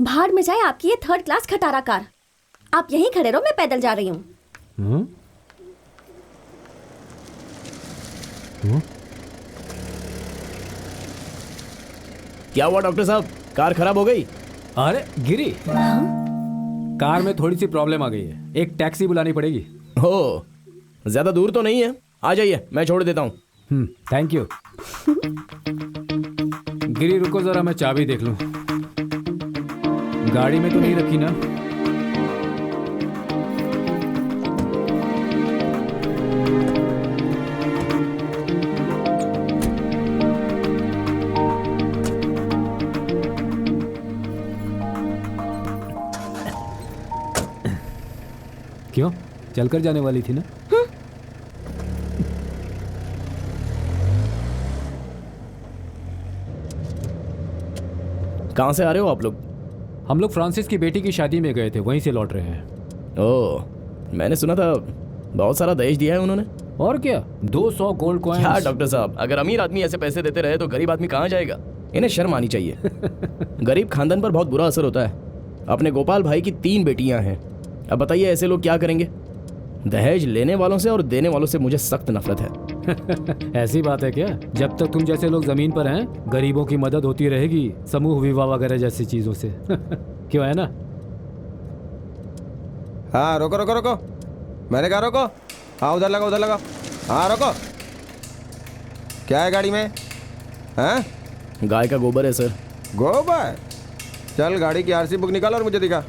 भाड़ में जाए आपकी ये थर्ड क्लास खटारा कार। आप यहीं खड़े रहो, मैं पैदल जा रही हूँ। क्या हुआ डॉक्टर साहब, कार खराब हो गई? अरे गिरी, कार में थोड़ी सी प्रॉब्लम आ गई है, एक टैक्सी बुलानी पड़ेगी। हो, ज्यादा दूर तो नहीं है, आ जाइए, मैं छोड़ देता हूँ। Thank you. गिरी रुको जरा, मैं चाबी देख लूं। गाड़ी में तो नहीं रखी ना? क्यों, चलकर जाने वाली थी ना? कहाँ से आ रहे हो आप लोग? हम लोग फ्रांसिस की बेटी की शादी में गए थे, वहीं से लौट रहे हैं। ओह, मैंने सुना था बहुत सारा दहेज दिया है उन्होंने। और क्या, 200 गोल्ड कॉइन्स। क्या डॉक्टर साहब, अगर अमीर आदमी ऐसे पैसे देते रहे तो गरीब आदमी कहाँ जाएगा? इन्हें शर्म आनी चाहिए। गरीब खानदान पर बहुत बुरा असर होता है। अपने गोपाल भाई की 3 बेटियां हैं, अब बताइए ऐसे लोग क्या करेंगे? दहेज लेने वालों से और देने वालों से मुझे सख्त नफरत है। ऐसी बात है क्या? जब तक तुम जैसे लोग जमीन पर हैं, गरीबों की मदद होती रहेगी, समूह विवाह वगैरह जैसी चीजों से। क्यों, है ना? हाँ रोको रोको रोको, मैंने कहा रोको। हाँ उधर लगा उधर लगा। हाँ रोको। क्या है गाड़ी में? हैं? गाय का गोबर है सर। गोबर? चल गाड़ी की आरसी बुक निकाल और मुझे दिखा।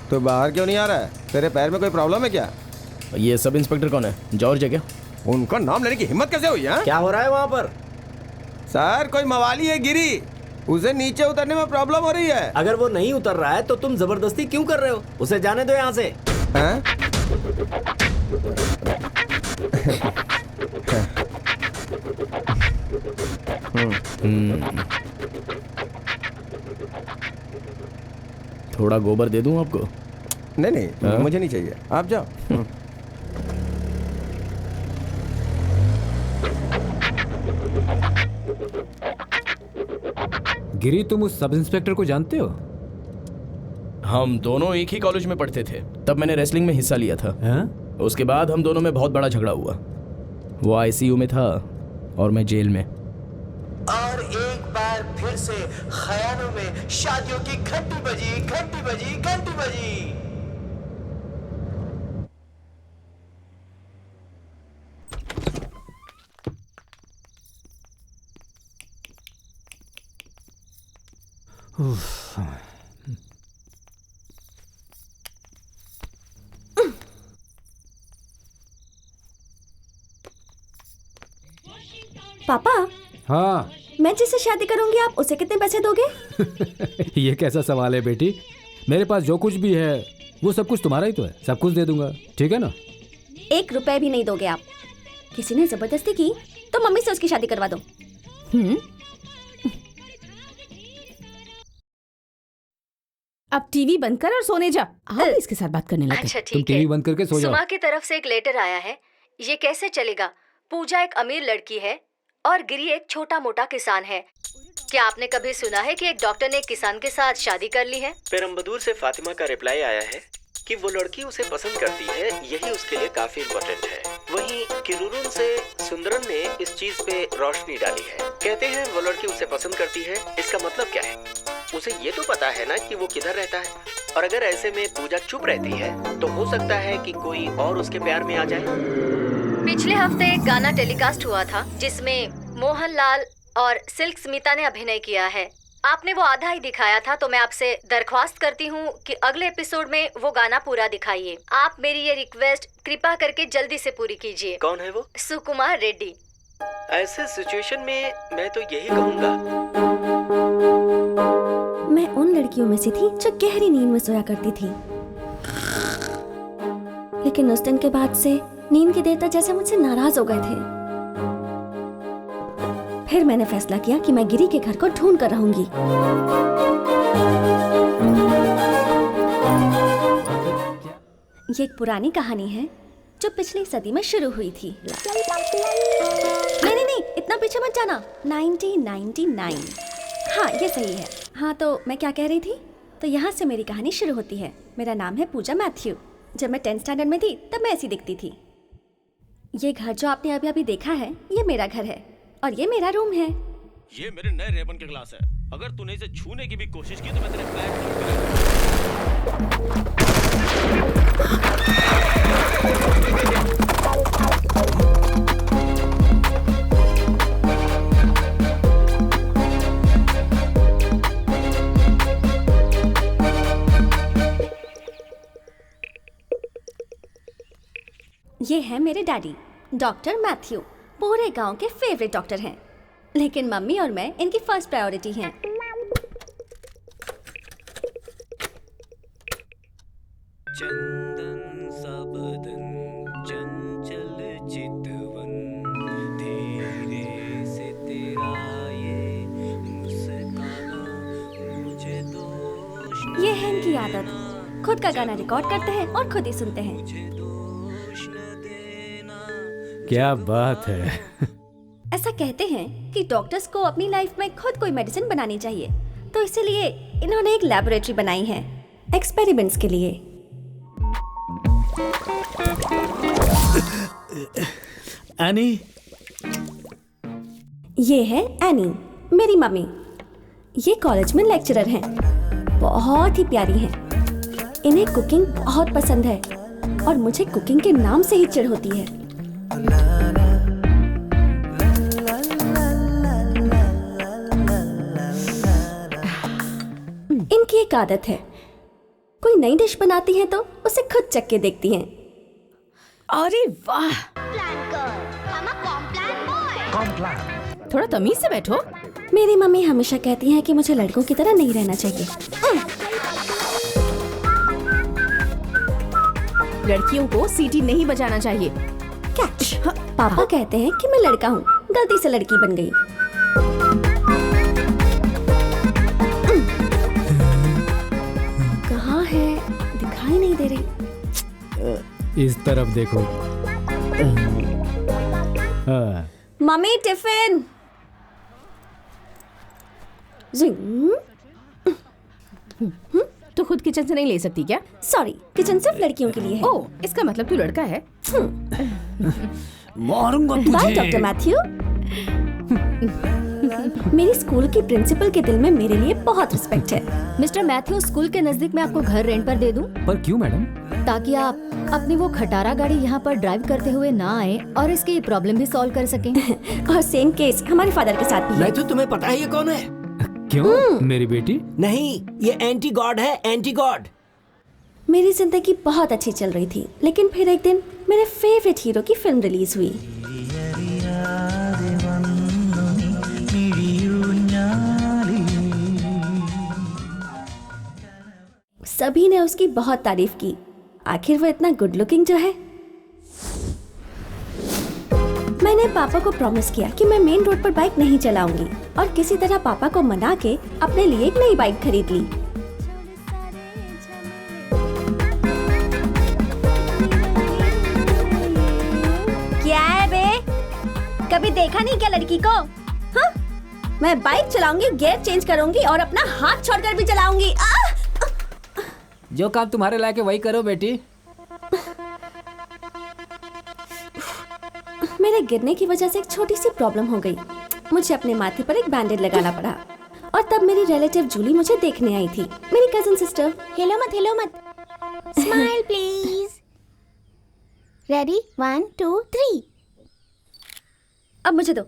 तो बाहर क्यों नहीं आ रहा है? तेरे पैर में कोई प्रॉब्लम है क्या? ये सब इंस्पेक्टर कौन है? जॉर्ज है क्या? उनका नाम लेने की हिम्मत कैसे हुई है? क्या हो रहा है वहाँ पर? सर कोई मवाली है गिरी, उसे नीचे उतरने में प्रॉब्लम हो रही है। अगर वो नहीं उतर रहा है तो तुम जबरदस्ती क्यों कर रहे हो? उसे जाने दो यहाँ से। हैं? थोड़ा गोबर दे दूं आपको? नहीं नहीं, मुझे नहीं चाहिए, आप जाओ। गिरी, तुम उस सब इंस्पेक्टर को जानते हो? हम दोनों एक ही कॉलेज में पढ़ते थे, तब मैंने रेसलिंग में हिस्सा लिया था। हैं? उसके बाद हम दोनों में बहुत बड़ा झगड़ा हुआ। वो आईसीयू में था और मैं जेल में। और एक बार फिर से ख्यालों में शादियों की घंटी बजी, घंटी बजी, घंटी बजी। पापा, हाँ। मैं जिससे शादी करूंगी आप उसे कितने पैसे दोगे? ये कैसा सवाल है बेटी? मेरे पास जो कुछ भी है वो सब कुछ तुम्हारा ही तो है, सब कुछ दे दूंगा, ठीक है ना? 1 रुपए भी नहीं दोगे आप? किसी ने जबरदस्ती की तो मम्मी से उसकी शादी करवा दो। अब टीवी बंद कर और सोने जा। आप इसके साथ बात करने लगे। अच्छा तुम ठीक टीवी है। बंद करके सो जाओ। सुमा की तरफ से एक लेटर आया है। ये कैसे चलेगा? पूजा एक अमीर लड़की है और गिरी एक छोटा मोटा किसान है। क्या आपने कभी सुना है कि एक डॉक्टर ने एक किसान के साथ शादी कर ली है? पेरम्बदूर से फातिमा का रिप्लाई आया है कि वो लड़की उसे पसंद करती है, यही उसके लिए काफी इम्पोर्टेंट है। वहीं किरुरुन से सुंदरन ने इस चीज पे रोशनी डाली है। कहते हैं वो लड़की उसे पसंद करती है, इसका मतलब क्या है? उसे ये तो पता है ना कि वो किधर रहता है, और अगर ऐसे में पूजा चुप रहती है तो हो सकता है कि कोई और उसके प्यार में आ जाए। पिछले हफ्ते एक गाना टेलीकास्ट हुआ था जिसमें मोहनलाल और सिल्क स्मिता ने अभिनय किया है। आपने वो आधा ही दिखाया था, तो मैं आपसे दरख्वास्त करती हूँ कि अगले एपिसोड में वो गाना पूरा दिखाइए। आप मेरी ये रिक्वेस्ट कृपा करके जल्दी से पूरी कीजिए। कौन है वो? सुकुमार रेड्डी। ऐसे सिचुएशन में मैं तो यही कहूँगा। मैं उन लड़कियों में से थी जो गहरी नींद में सोया करती थी, लेकिन उस दिन के बाद से नींद के देवता जैसे मुझसे नाराज हो गए थे। फिर मैंने फैसला किया कि मैं गिरी के घर को ढूंढ कर रहूंगी। ये एक पुरानी कहानी है जो पिछली सदी में शुरू हुई थी। नहीं नहीं नहीं, इतना पीछे मत जाना। 1999। हाँ, ये सही है। हाँ, तो मैं क्या कह रही थी? तो यहाँ से मेरी कहानी शुरू होती है। मेरा नाम है पूजा मैथ्यू। जब मैं 10th स्टैंडर्ड में थी तब मैं ऐसी दिखती थी। ये घर जो आपने अभी अभी देखा है, ये मेरा घर है और ये मेरा रूम है। ये मेरे नए रेबन के ग्लास है। अगर तूने इसे छूने की भी कोशिश की तो मैं तेरे फ्लैट ये है मेरे डैडी, डॉक्टर मैथ्यू। पूरे गांव के फेवरेट डॉक्टर हैं। लेकिन मम्मी और मैं इनकी फर्स्ट प्रायोरिटी हैं। चंदन सा बदन चंचल चितवन धीरे से तेरा ये मुस्काना मुझे दोष न ये है इनकी आदत, खुद का गाना रिकॉर्ड करते हैं और खुद ही सुनते हैं। दोष न देना। क्या बात है। ऐसा कहते हैं कि डॉक्टर्स को अपनी लाइफ में खुद कोई मेडिसिन बनानी चाहिए, तो इसीलिए इन्होंने एक लैबोरेटरी बनाई है एक्सपेरिमेंट्स के लिए। एनी, ये है एनी, मेरी मम्मी। ये कॉलेज में लेक्चरर हैं, बहुत ही प्यारी हैं। इन्हें कुकिंग बहुत पसंद है और मुझे कुकिंग के नाम से ही चिढ़ होती है। इनकी एक आदत है, कोई नई डिश बनाती हैं तो उसे खुद चख के देखती हैं। अरे वाह, थोड़ा तमीज से बैठो। मेरी मम्मी हमेशा कहती हैं कि मुझे लड़कों की तरह नहीं रहना चाहिए। लड़कियों को सीटी नहीं बजाना चाहिए। कैच। पापा कहते हैं कि मैं लड़का हूँ, गलती से लड़की बन गई। कहाँ है? दिखाई नहीं दे रही। इस तरफ देखो। हाँ। Mummy tiffin. तो खुद किचन से नहीं ले सकती क्या? सॉरी, किचन सिर्फ लड़कियों के लिए है। ओह, इसका मतलब तू लड़का है। मारूंगा बाय डॉक्टर मैथ्यू। मेरी स्कूल की प्रिंसिपल के दिल में मेरे लिए बहुत रिस्पेक्ट है। मिस्टर मैथ्यू, स्कूल के नजदीक मैं आपको घर रेंट पर दे दूं पर क्यों मैडम? ताकि आप अपनी वो खटारा गाड़ी यहाँ पर ड्राइव करते हुए ना आए और इसकी प्रॉब्लम भी सॉल्व कर सकें। और सेम केस हमारे फादर के साथ भी है। मैथ्यू, तुम्हें पता है ये कौन है? क्यों? मेरी बेटी? नहीं, ये एंटी गॉड है, एंटी गॉड। मेरी जिंदगी बहुत अच्छी चल रही थी, लेकिन फिर एक दिन मेरे फेवरेट हीरो की फिल्म रिलीज हुई। सभी ने उसकी बहुत तारीफ की। आखिर वो इतना गुड लुकिंग जो है। मैंने पापा को प्रॉमिस किया कि मैं मेन रोड पर बाइक नहीं चलाऊंगी और किसी तरह पापा को मना के अपने लिए एक नई बाइक खरीद ली। क्या है बे? कभी देखा नहीं क्या लड़की को? हाँ? मैं बाइक चलाऊंगी, गियर चेंज करूंगी और अपना हाथ छोड़कर भी चलाऊंगी। जो काम तुम्हारे लायक है वही करो बेटी। मेरे गिरने की वजह से एक छोटी सी प्रॉब्लम हो गई। मुझे अपने माथे पर एक बैंडेज लगाना पड़ा और तब मेरी रिलेटिव जूली मुझे देखने आई थी। मेरी कजिन सिस्टर। हेलो मत स्माइल प्लीज। रेडी 1 2 3। अब मुझे दो।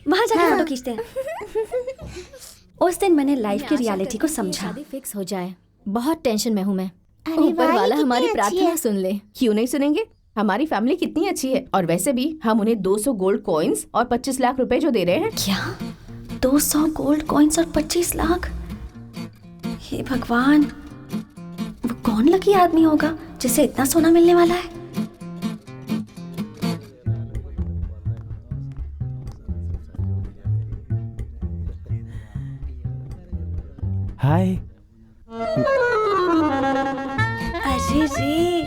वहां जाके फोटो खींचते हैं। उस दिन मैंने लाइफ की रियलिटी को समझा। शादी फिक्स हो जाए। बहुत टेंशन में हूँ मैं। अरे ऊपर वाह, ये वाला कितनी हमारी अच्छी प्रार्थना है। सुन ले। क्यों नहीं सुनेंगे? हमारी फैमिली कितनी अच्छी है और वैसे भी हम उन्हें 200 गोल्ड कॉइन्स और 25 लाख रुपए जो दे रहे हैं। क्या 200 गोल्ड कॉइन्स और 25 लाख? हे भगवान, वो कौन लकी आदमी होगा जिसे इतना सोना मिलने वाला है? हाय। अरे रे,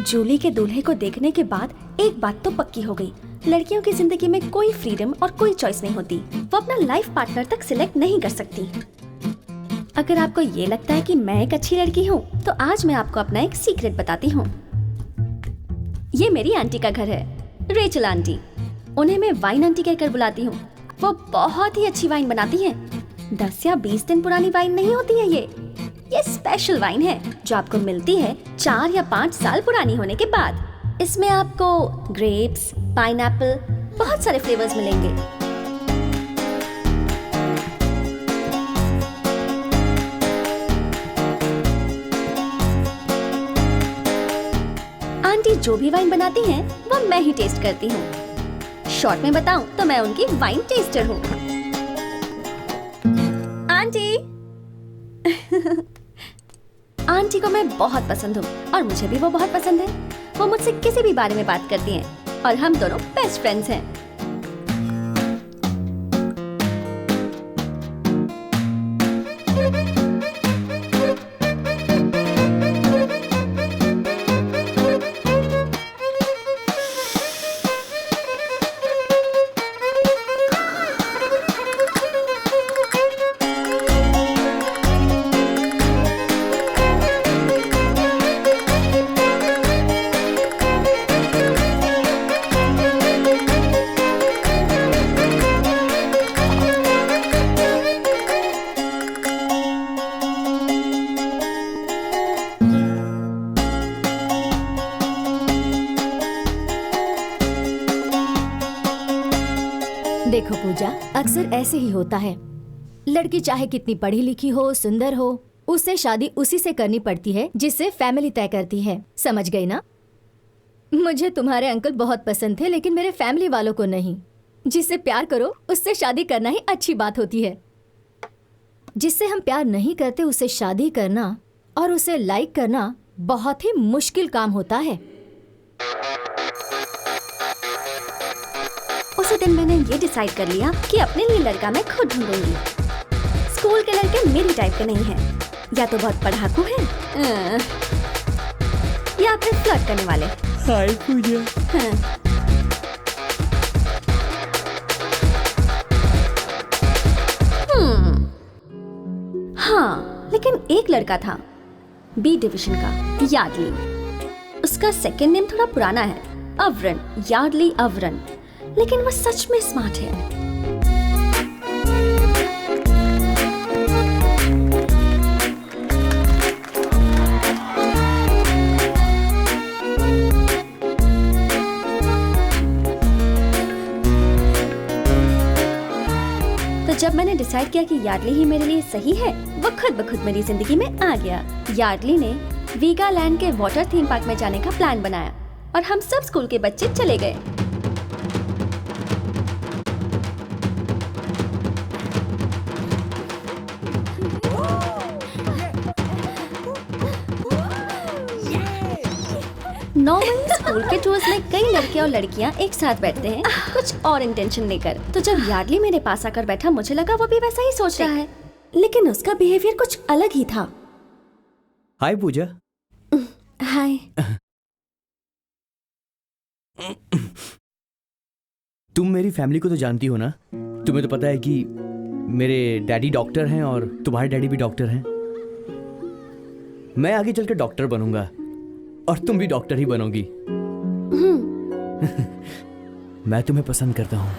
जूली के दूल्हे को देखने के बाद एक बात तो पक्की हो गई, लड़कियों की जिंदगी में कोई फ्रीडम और कोई चॉइस नहीं होती। वो अपना लाइफ पार्टनर तक सिलेक्ट नहीं कर सकती। अगर आपको ये लगता है कि मैं एक अच्छी लड़की हूँ, तो आज मैं आपको अपना एक सीक्रेट बताती हूँ। ये मेरी आंटी का घर है, रेचल आंटी। उन्हें मैं वाइन आंटी कहकर बुलाती हूँ। वो बहुत ही अच्छी वाइन बनाती हैं। 10 या 20 दिन पुरानी वाइन नहीं होती है ये स्पेशल वाइन है जो आपको मिलती है 4 या 5 साल पुरानी होने के बाद। इसमें आपको ग्रेप्स, पाइनएप्पल, बहुत सारे फ्लेवर्स मिलेंगे। आंटी जो भी वाइन बनाती हैं, वो मैं ही टेस्ट करती हूँ। शॉर्ट में बताऊं तो मैं उनकी वाइन टेस्टर हूँ। आंटी आंटी को मैं बहुत पसंद हूँ और मुझे भी वो बहुत पसंद है। वो मुझसे किसी भी बारे में बात करती हैं और हम दोनों बेस्ट फ्रेंड्स हैं। देखो पूजा, अक्सर ऐसे ही होता है। लड़की चाहे कितनी पढ़ी लिखी हो, सुंदर हो, उससे शादी उसी से करनी पड़ती है जिससे फैमिली तय करती है। समझ गई ना? मुझे तुम्हारे अंकल बहुत पसंद थे, लेकिन मेरे फैमिली वालों को नहीं। जिससे प्यार करो उससे शादी करना ही अच्छी बात होती है। जिससे हम प्यार नहीं करते उससे शादी करना और उसे लाइक करना बहुत ही मुश्किल काम होता है। उसी दिन मैंने ये डिसाइड कर लिया कि अपने लिए लड़का मैं खुद ढूंढूंगी। स्कूल के लड़के मेरी टाइप के नहीं हैं, या तो बहुत पढ़ाकू हैं, या फिर फ्लर्ट करने वाले। हाय पूजा। हाँ, लेकिन एक लड़का था बी डिवीजन का, यार्डली। उसका सेकंड नेम थोड़ा पुराना है, अवरन, यार्डली अवरन, लेकिन वो सच में स्मार्ट है। तो जब मैंने डिसाइड किया कि यार्डली ही मेरे लिए सही है, वो खुद ब खुद मेरी जिंदगी में आ गया। यार्डली ने वीगालैंड के वाटर थीम पार्क में जाने का प्लान बनाया और हम सब स्कूल के बच्चे चले गए। नॉर्मली स्कूल के टूर्स में कई लड़के और लड़कियां एक साथ बैठते हैं, कुछ और इंटेंशन लेकर। तो जब यार्डली मेरे पास आकर बैठा, मुझे लगा वो भी वैसा ही सोच रहा है, लेकिन उसका बिहेवियर कुछ अलग ही था। हाय पूजा। हाय। तुम मेरी फैमिली को तो जानती हो ना? तुम्हें तो पता है कि मेरे डैडी डॉक्टर हैं और तुम्हारे डैडी भी डॉक्टर हैं। मैं आगे चलकर डॉक्टर बनूंगा और तुम भी डॉक्टर ही बनोगी। मैं तुम्हें पसंद करता हूँ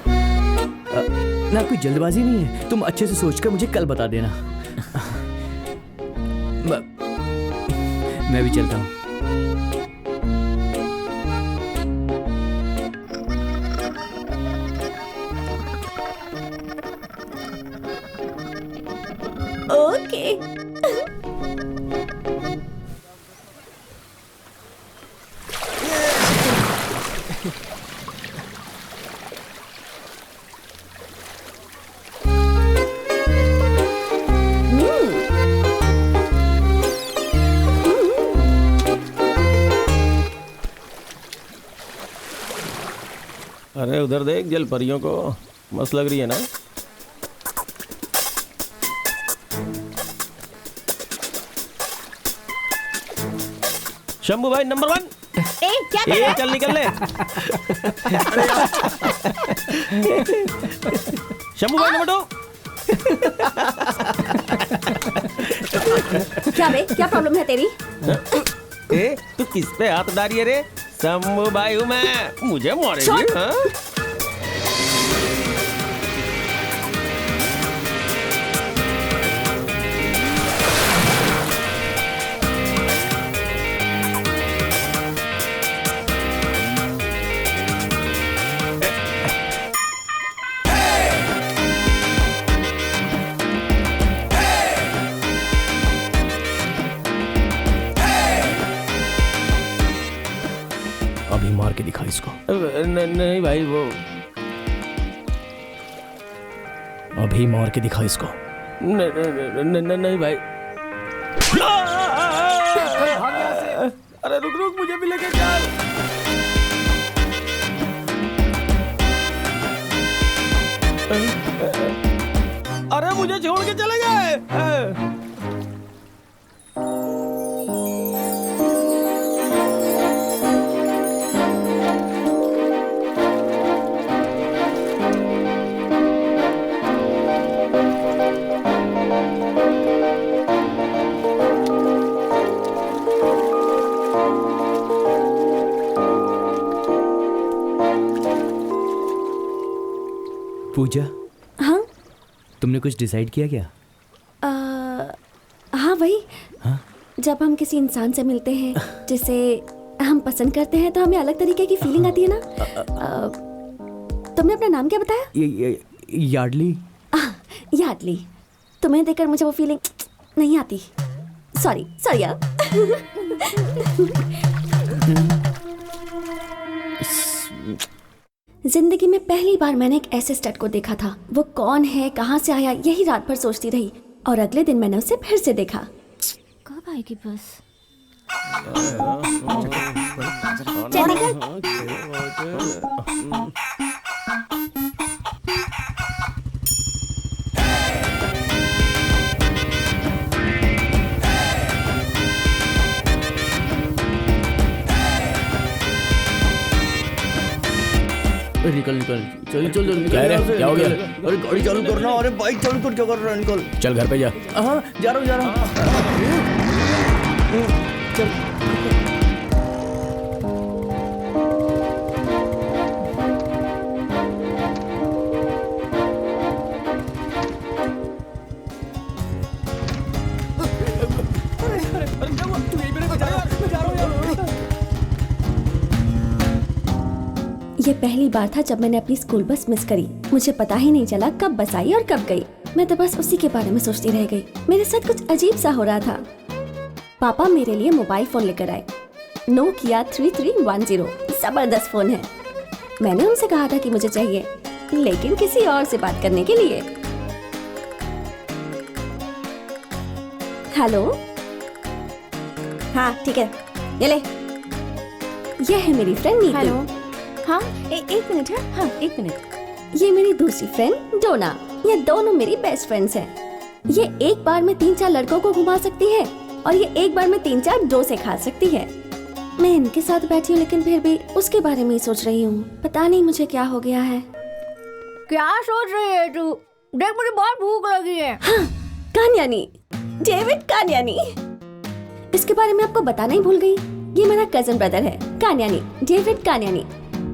ना, कोई जल्दबाजी नहीं है। तुम अच्छे से सोचकर मुझे कल बता देना। मैं भी चलता हूँ। ओके। अरे उधर देख, जल परियों को मस्त लग रही है ना। शंभू भाई नंबर 1। क्या कर रहा है? चल निकल ले। शंभू भाई नमटो। क्या बे, क्या प्रॉब्लम है तेरी? ए तू किस पे हाथ डाली है रे? शंभू भाई हूँ मैं, मुझे मारेगी हाँ? अभी मार के दिखा इसको। नहीं भाई वो अभी मार के दिखा इसको। नहीं भाई। अरे रुक रुक, मुझे भी लेके चल। अरे मुझे छोड़ के चले गए। पूजा, हाँ तुमने कुछ डिसाइड किया क्या? हाँ वही। हाँ? जब हम किसी इंसान से मिलते हैं जिसे हम पसंद करते हैं तो हमें अलग तरीके की फीलिंग आती है ना। तुमने अपना नाम क्या बताया? यार्डली। यार्डली। तुम्हें देखकर मुझे वो फीलिंग नहीं आती। सॉरी सॉरी यार। जिंदगी में पहली बार मैंने एक ऐसे स्टड को देखा था। वो कौन है, कहाँ से आया, यही रात भर सोचती रही और अगले दिन मैंने उसे फिर से देखा। कब आएगी बस? निकल निकल, चल चल चल। क्या रे, क्या हो गया? अरे गाड़ी चालू करना। अरे बाइक चालू कर, क्या कर रहा है? निकल। चल घर पे जा। हाँ जा रहा हूँ जा रहा हूँ। चल। ये पहली बार था जब मैंने अपनी स्कूल बस मिस करी। मुझे पता ही नहीं चला कब बस आई और कब गई। मैं तो बस उसी के बारे में सोचती रह गई। मेरे साथ कुछ अजीब सा हो रहा था। पापा मेरे लिए मोबाइल फोन लेकर आए। नोकिया 3310, जबरदस्त फोन है। मैंने उनसे कहा था कि मुझे चाहिए, लेकिन किसी और से बात करने के लिए। हेलो, हाँ ठीक है, ये ले। ये है मेरी फ्रेंड नीतू। हेलो। हाँ एक मिनट है। हाँ एक मिनट। ये मेरी दूसरी फ्रेंड डोना। ये दोनों मेरी बेस्ट फ्रेंड्स हैं। ये एक बार में 3-4 लड़कों को घुमा सकती है और ये एक बार में 3-4 डोसे खा सकती है। मैं इनके साथ बैठी हूँ लेकिन फिर भी उसके बारे में ही सोच रही हूँ। पता नहीं मुझे क्या हो गया है। क्या सोच रही है तू? देख मुझे बहुत भूख लगी है। हाँ, कान्यानी, डेविड कान्यानी। इसके बारे में आपको बताना ही भूल गई। ये मेरा कजन ब्रदर है, कान्यानी, डेविड कान्यानी।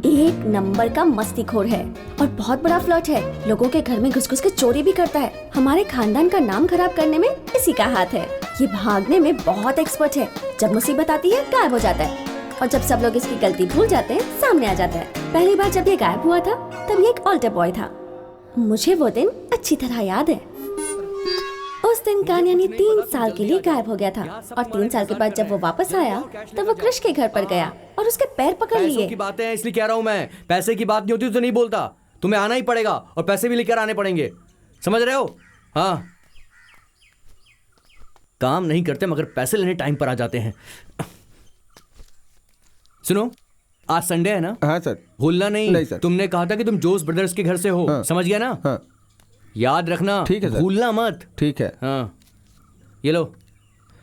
एक नंबर का मस्तीखोर है और बहुत बड़ा फ्लर्ट है। लोगों के घर में घुस-घुस के चोरी भी करता है। हमारे खानदान का नाम खराब करने में इसी का हाथ है। ये भागने में बहुत एक्सपर्ट है। जब मुसीबत आती है गायब हो जाता है और जब सब लोग इसकी गलती भूल जाते हैं सामने आ जाता है। पहली बार जब ये गायब हुआ था तब ये एक ऑल्टर बॉय था। मुझे वो दिन अच्छी तरह याद है। उस दिन कान्यानी 3 साल के लिए गायब हो गया था और 3 साल के बाद जब वो वापस आया तब वो कृष के घर पर गया और उसके पैर पकड़ लिए। पैसों की बातें हैं इसलिए कह रहा हूँ मैं। पैसे की बात नहीं होती तो नहीं बोलता। तुम्हें आना ही पड़ेगा और पैसे भी लेकर आने पड़ेंगे, समझ रहे हो? हाँ, काम नहीं करते मगर पैसे लेने टाइम पर आ जाते हैं। सुनो, आज संडे है ना? हाँ सर। भूलना नहीं। नहीं सर। तुमने कहा था कि तुम जोस ब्रदर्स के घर से हो। हाँ। समझ गया ना? हाँ याद रखना। ठीक है सर। भूलना मत। ठीक है। हाँ, ये लो।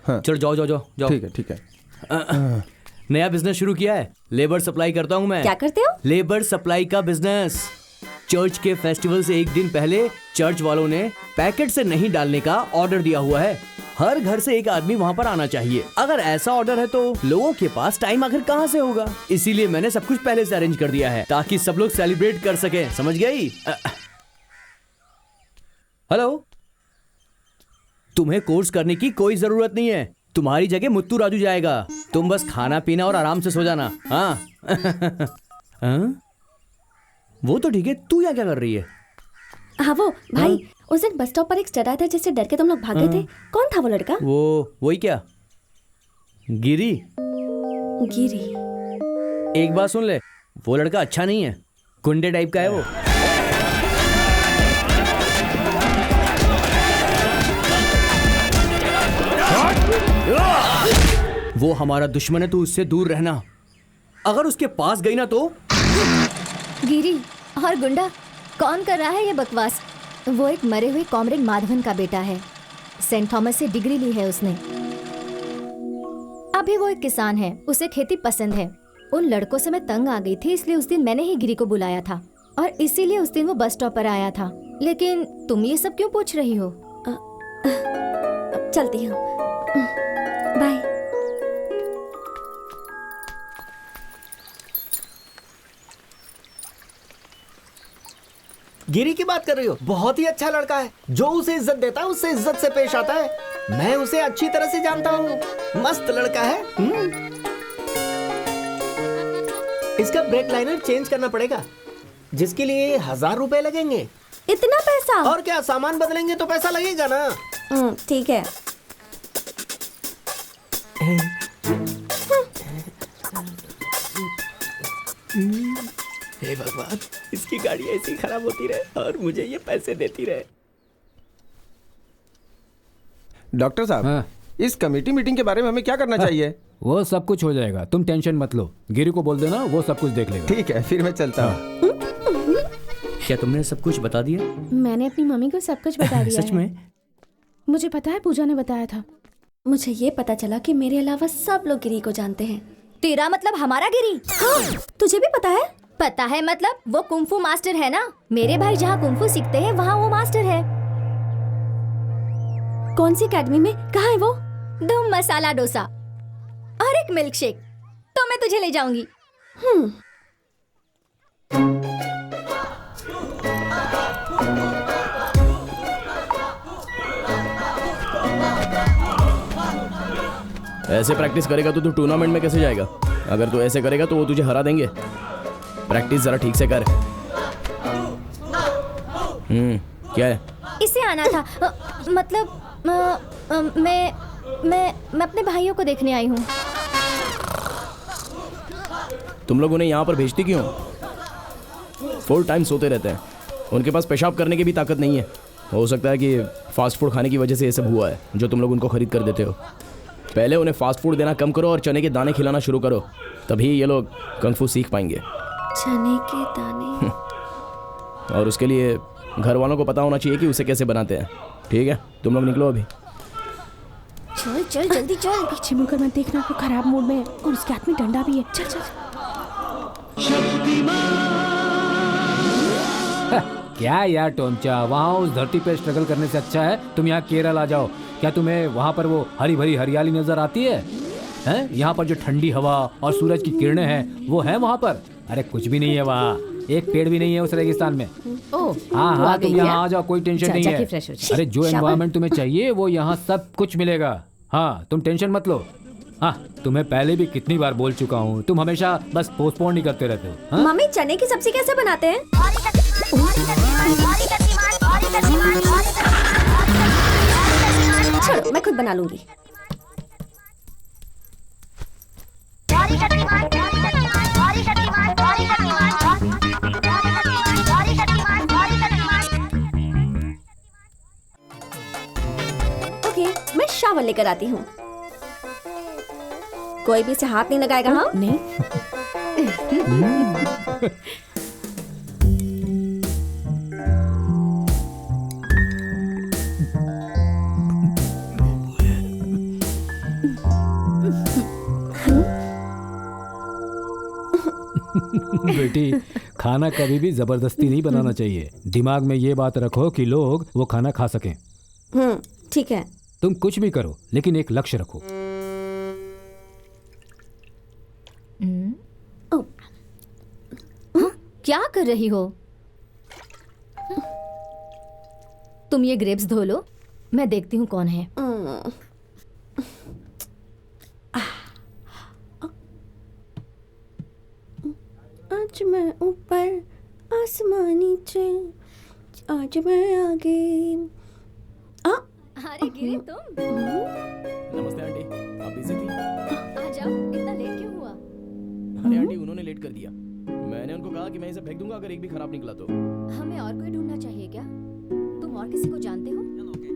हाँ चलो जाओ जाओ जाओ जाओ। ठीक है ठीक है। नया बिजनेस शुरू किया है, लेबर सप्लाई करता हूँ मैं। क्या करते हो? लेबर सप्लाई का बिजनेस। चर्च के फेस्टिवल से एक दिन पहले चर्च वालों ने पैकेट से नहीं डालने का ऑर्डर दिया हुआ है। हर घर से एक आदमी वहाँ पर आना चाहिए। अगर ऐसा ऑर्डर है तो लोगों के पास टाइम आखिर कहाँ से होगा? इसीलिए मैंने सब कुछ पहले से अरेंज कर दिया है ताकि सब लोग सेलिब्रेट कर सके। समझ गई? हेलो, तुम्हें कोर्स करने की कोई जरूरत नहीं है। तुम्हारी जगह मुत्तू राजू जाएगा। तुम बस खाना पीना और आराम से सो जाना। हाँ? हाँ? वो तो ठीक है, तू यहाँ क्या कर रही है? हाँ वो भाई, उस दिन बस स्टॉप पर एक स्टड आया था जिससे डर के तुम लोग भागे थे। कौन था वो लड़का? वही क्या, गिरी। गिरी? एक बात सुन ले, वो लड़का अच्छा नहीं है, गुंडे टाइप का है वो। वो हमारा दुश्मन है, तू उससे दूर रहना। अगर उसके पास गई ना तो। गिरी और गुंडा, कौन कर रहा है ये बकवास? वो एक मरे हुए कॉमरेड माधवन का बेटा है। सेंट थॉमस से डिग्री ली है उसने। अभी वो एक किसान है, उसे खेती पसंद है। उन लड़कों से मैं तंग आ गई थी, इसलिए उस दिन मैंने ही गिरी को बुलाया था और इसीलिए उस दिन वो बस स्टॉप पर आया था। लेकिन तुम ये सब क्यों पूछ रही हो? चलती हूँ, बाय। गिरी की बात कर रही हो? बहुत ही अच्छा लड़का है, जो उसे इज्जत देता है उससे इज्जत से पेश आता है। मैं उसे अच्छी तरह से जानता हूँ, मस्त लड़का है। इसका ब्रेक लाइनर चेंज करना पड़ेगा, जिसके लिए 1000 रुपए लगेंगे। इतना पैसा? और क्या, सामान बदलेंगे तो पैसा लगेगा ना। ठीक है। हे भगवान, इसकी गाड़ी ऐसी खराब होती रहे और मुझे ये पैसे देती रहे। डॉक्टर साहब, हाँ। इस कमेटी मीटिंग के बारे में हमें क्या करना चाहिए? वो सब कुछ हो जाएगा, तुम टेंशन मत लो। गिरी को बोल देना, वो सब कुछ देख लेगा। ठीक है, फिर मैं चलता हूँ। क्या तुमने सब कुछ बता दिया? मैंने अपनी मम्मी को सब कुछ बता दिया सच है। में? मुझे पता है, पूजा ने बताया था। मुझे ये पता चला कि मेरे अलावा सब लोग गिरी को जानते हैं। तेरा मतलब हमारा गिरी? हाँ, तुझे भी पता है? पता है मतलब, वो कुंफू मास्टर है ना। मेरे भाई जहाँ कुंफू सीखते हैं वहाँ वो मास्टर है। कौन सी एकेडमी में? कहाँ है वो? धूम मसाला डोसा और एक मिल्क शेक, तो मैं तुझे ले जाऊंगी। ऐसे प्रैक्टिस करेगा तो तू टूर्नामेंट में कैसे जाएगा? अगर तू ऐसे करेगा तो वो तुझे हरा देंगे। प्रैक्टिस जरा ठीक से कर। क्या है? इसे आना था, मतलब मैं अपने भाइयों को देखने आई हूँ। तुम लोग उन्हें यहाँ पर भेजती क्यों? फुल टाइम सोते रहते हैं, उनके पास पेशाब करने की भी ताकत नहीं है। हो सकता है कि फास्ट फूड खाने की वजह से ये सब हुआ है जो तुम लोग उनको खरीद कर देते हो। पहले उन्हें फास्ट फूड देना कम करो और चने के दाने खिलाना शुरू करो, तभी ये लोग कंग-फू सीख पाएंगे। चने के दाने? और उसके लिए घर वालों को पता होना चाहिए कि उसे कैसे बनाते हैं। ठीक है, तुम लोग निकलो अभी। चल चल जल्दी चल। पीछे मुड़कर मत देखना, वो खराब मूड में है और उसके हाथ में डंडा भी है। चल चल। क्या यार टोमचा, वहाँ उस धरती पे स्ट्रगल करने से अच्छा है तुम यहाँ केरल आ जाओ। क्या तुम्हें वहाँ पर वो हरी भरी हरियाली नजर आती है? हैं? यहाँ पर जो ठंडी हवा और सूरज की किरणें हैं वो है वहाँ पर? अरे कुछ भी नहीं है वहाँ, एक पेड़ भी नहीं है उस रेगिस्तान में। ओह, हाँ हाँ, तुम यहाँ आ जाओ, कोई टेंशन नहीं है। फ्रेश हो जाए। अरे जो एनवायरनमेंट तुम्हें चाहिए वो यहाँ सब कुछ मिलेगा। हाँ, तुम टेंशन मत लो। हाँ, तुम्हें पहले भी कितनी बार बोल चुका हूँ, तुम हमेशा बस पोस्टपोन ही करते रहते हो। हाँ? मम्मी चने की सब्जी कैसे बनाते हैं? छोड़ो, मैं खुद बना लूंगी। ओके, मैं शावर लेकर आती हूँ। कोई भी इसे हाथ नहीं लगाएगा? हाँ नहीं। बेटी, खाना कभी भी जबरदस्ती नहीं बनाना चाहिए। दिमाग में ये बात रखो कि लोग वो खाना खा सकें। ठीक है। तुम कुछ भी करो लेकिन एक लक्ष्य रखो। क्या कर रही हो? तुम ये ग्रेप्स धो लो, मैं देखती हूँ कौन है। आज मैं ऊपर आसमान नीचे, आज मैं आगे। अरे गिरी तुम? नमस्ते आंटी, आप बिजी थी? आ जाओ, इतना लेट क्यों हुआ? अरे आंटी, उन्होंने लेट कर दिया। मैंने उनको कहा कि मैं इसे फेंक दूंगा अगर एक भी खराब निकला तो। हमें और कोई ढूंढना चाहिए क्या? तुम और किसी को जानते हो?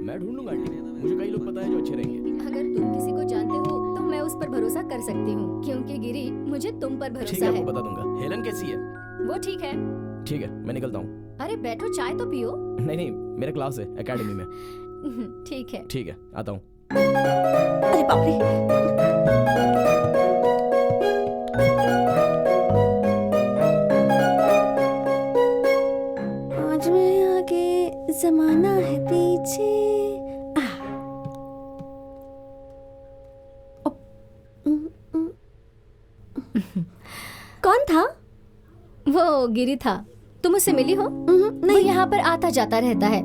मैं ढूंढ लूंगा आंटी, मुझे कई लोग पता है जो अच्छे रहेंगे। अगर तुम किसी को जानते हो तो मैं उस पर भरोसा कर सकती हूँ, क्योंकि गिरी मुझे तुम पर ठीक भरोसा है, है। आपको बता दूंगा। हेलन कैसी है? वो ठीक है। ठीक है, मैं निकलता हूँ। अरे बैठो, चाय तो पियो। नहीं, मेरा क्लास है एकेडमी में। ठीक है। ठीक है, आता हूँ। अरे बाप रे। आज मैं आगे, जमाना है पीछे। कौन था? वो गिरी था। तुम उससे मिली हो? वो यहाँ पर आता जाता रहता है।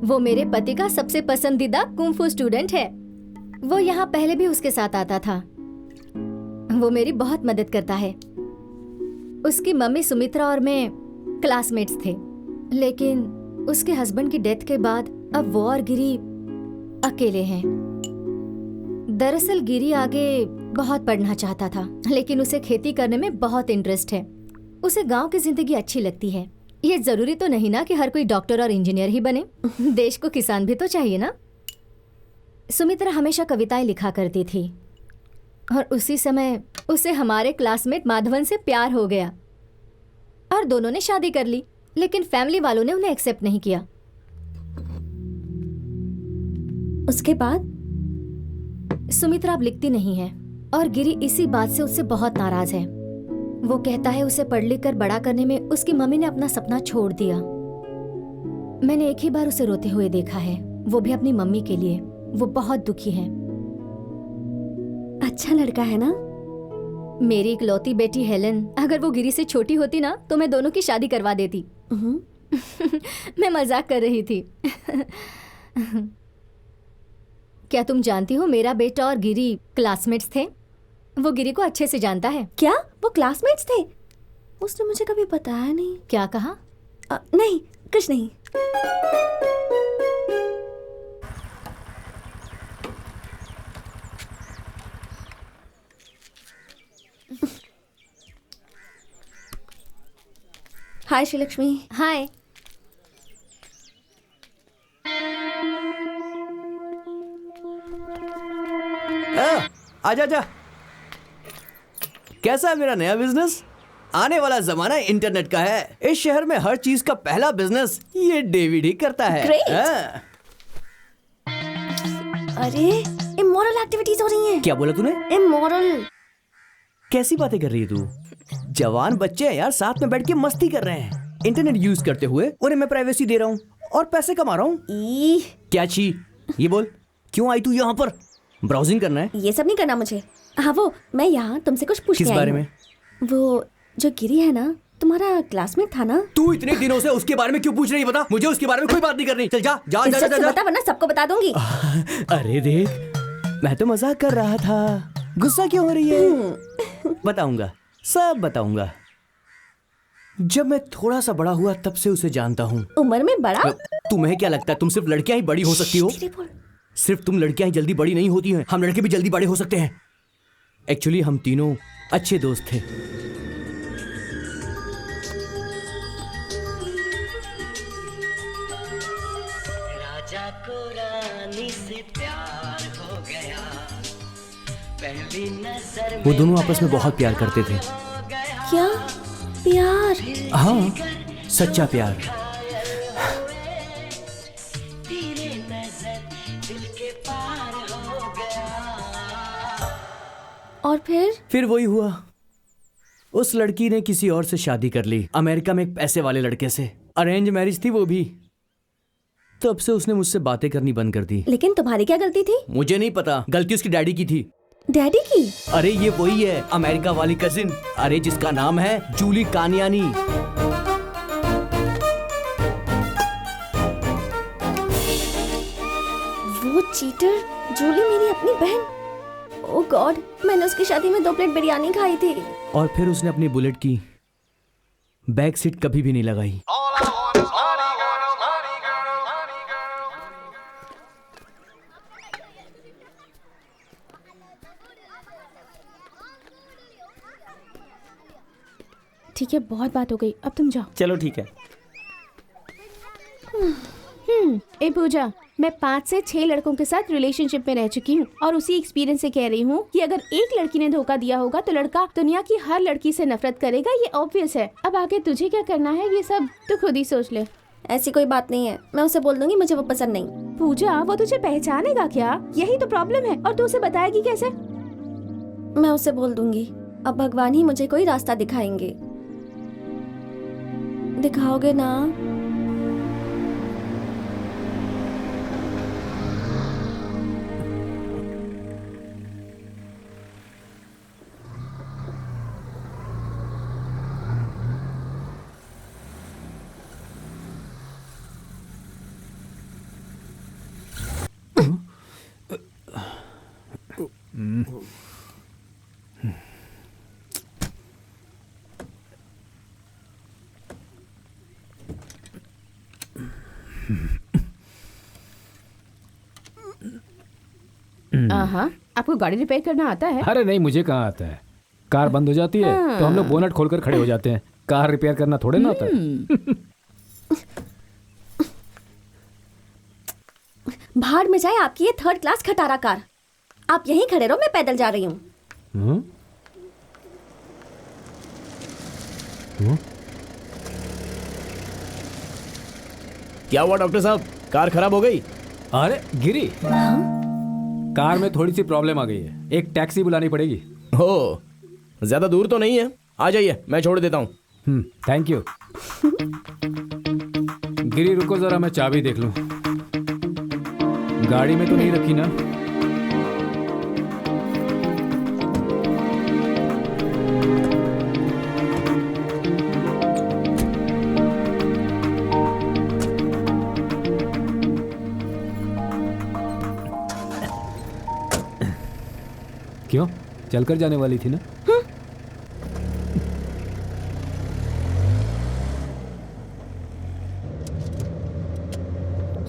वो मेरे पति का सबसे पसंदीदा कुंफू स्टूडेंट है। वो यहाँ पहले भी उसके साथ आता था। वो मेरी बहुत मदद करता है। उसकी मम्मी सुमित्रा और मैं क्लासमेट्स थे, लेकिन उसके हस्बैंड की डेथ के बाद अब वो और गिरी अकेले हैं। दरअसल गिरी आगे बहुत पढ़ना चाहता था, लेकिन उसे खेती करने में बहुत इंटरेस्ट है। उसे गांव की जिंदगी अच्छी लगती है। ये जरूरी तो नहीं ना कि हर कोई डॉक्टर और इंजीनियर ही बने। देश को किसान भी तो चाहिए ना। सुमित्रा हमेशा कविताएं लिखा करती थी और उसी समय उसे हमारे क्लासमेट माधवन से प्यार हो गया और दोनों ने शादी कर ली, लेकिन फैमिली वालों ने उन्हें एक्सेप्ट नहीं किया। उसके बाद सुमित्रा अब लिखती नहीं है और गिरी इसी बात से उससे बहुत नाराज है। वो कहता है उसे पढ़ लिख कर बड़ा करने में उसकी मम्मी ने अपना सपना छोड़ दिया। मैंने एक ही बार उसे रोते हुए देखा है, वो भी अपनी मम्मी के लिए। वो बहुत दुखी है। अच्छा लड़का है ना? मेरी इकलौती बेटी हेलन, अगर वो गिरी से छोटी होती ना तो मैं दोनों की शादी करवा देती। मैं मजाक कर रही थी। क्या तुम जानती हो मेरा बेटा और गिरी क्लासमेट्स थे? वो गिरी को अच्छे से जानता है। क्या वो क्लासमेट्स थे? उसने मुझे कभी बताया नहीं। क्या कहा? नहीं, कुछ नहीं। हाय श्रीलक्ष्मी। हाय। आजा जा। कैसा है मेरा नया बिजनेस? आने वाला जमाना इंटरनेट का है। इस शहर में हर चीज का पहला बिजनेस ये डेविड ही करता है। Great. अरे इमोरल एक्टिविटीज हो रही हैं। क्या बोला तूने? इमोरल। कैसी बातें कर रही है तू? जवान बच्चे हैं यार, साथ में बैठ के मस्ती कर रहे हैं। इंटरनेट यूज करते हुए उन्हें मैं प्राइवेसी दे रहा हूँ और पैसे कमा रहा हूँ। क्या छी? ये बोल, क्यों आई तू यहाँ पर? ब्राउजिंग करना है? ये सब नहीं करना मुझे। हाँ वो मैं यहाँ तुमसे कुछ पूछने किस आई बारे हूँ। में? वो जो गिरी है ना, तुम्हारा क्लासमेट था ना? तू इतने दिनों से उसके बारे में क्यों पूछ रही है? बता, मुझे उसके बारे में कोई बात नहीं करनी। चल जा जा जा, जा, जा, जा। बता वरना सबको बता दूंगी। अरे देख, मैं तो मजाक कर रहा था। गुस्सा क्यों हो रही है? बताऊंगा, सब बताऊंगा। जब मैं थोड़ा सा बड़ा हुआ तब से उसे जानता हूँ। उम्र में बड़ा? तुम्हें क्या लगता है तुम सिर्फ लड़कियां ही बड़ी हो सकती हो? सिर्फ तुम लड़कियां ही जल्दी बड़ी नहीं होती हैं, हम लड़के भी जल्दी बड़े हो सकते हैं। एक्चुअली हम तीनों अच्छे दोस्त थे। राजा को रानी से प्यार हो गया, पहली नजर वो दोनों आपस में बहुत प्यार करते थे। क्या प्यार? हाँ, सच्चा प्यार। तेरे नजर दिल के पार हो गया। और फिर वही हुआ उस लड़की ने किसी और से शादी कर ली, अमेरिका में एक पैसे वाले लड़के से। अरेंज मैरिज थी वो भी। तब से उसने मुझसे बातें करनी बंद कर दी। लेकिन तुम्हारी क्या गलती थी? मुझे नहीं पता, गलती उसकी डैडी की थी। डैडी की? अरे ये वही है, अमेरिका वाली कजिन, अरे जिसका नाम है जूली कानियानी। वो चीटर, जूली मेरी अपनी बहन। ओह गॉड, मैंने उसकी शादी में 2 प्लेट बिरयानी खाई थी। और फिर उसने अपनी बुलेट की बैक सीट कभी भी नहीं लगाई। ठीक है, बहुत बात हो गई, अब तुम जाओ। चलो ठीक है। ए पूजा, मैं 5 से 6 लड़कों के साथ रिलेशनशिप में रह चुकी हूँ और उसी एक्सपीरियंस से कह रही हूँ कि अगर एक लड़की ने धोखा दिया होगा तो लड़का दुनिया की हर लड़की से नफरत करेगा। ये ऑब्वियस है। अब आगे तुझे क्या करना है ये सब तो खुद ही सोच ले। ऐसी कोई बात नहीं है, मैं उसे बोल दूंगी मुझे वो पसंद नहीं। पूजा, वो तुझे पहचानेगा क्या? यही तो प्रॉब्लम है। और तू उसे बताएगी कैसे? मैं उसे बोल दूंगी। अब भगवान ही मुझे कोई रास्ता दिखाएंगे। दिखाओगे ना? हाँ, आपको गाड़ी रिपेयर करना आता है? अरे नहीं, मुझे कहाँ आता है। कार बंद हो जाती है तो हम लोग बोनट खोलकर खड़े हो जाते हैं। कार रिपेयर करना थोड़े ना आता है। भाड़ में जाए आपकी ये 3rd क्लास खटारा कार। आप यहीं खड़े रहो, मैं पैदल जा रही हूँ। क्या हुआ डॉक्टर साहब, कार खराब हो गई? अरे गिरी, कार में थोड़ी सी प्रॉब्लम आ गई है, एक टैक्सी बुलानी पड़ेगी। हो, ज्यादा दूर तो नहीं है, आ जाइए, मैं छोड़ देता हूँ। Thank you. गिरी रुको जरा, मैं चाबी देख लूं। गाड़ी में तो नहीं रखी ना? क्यों, चलकर जाने वाली थी ना?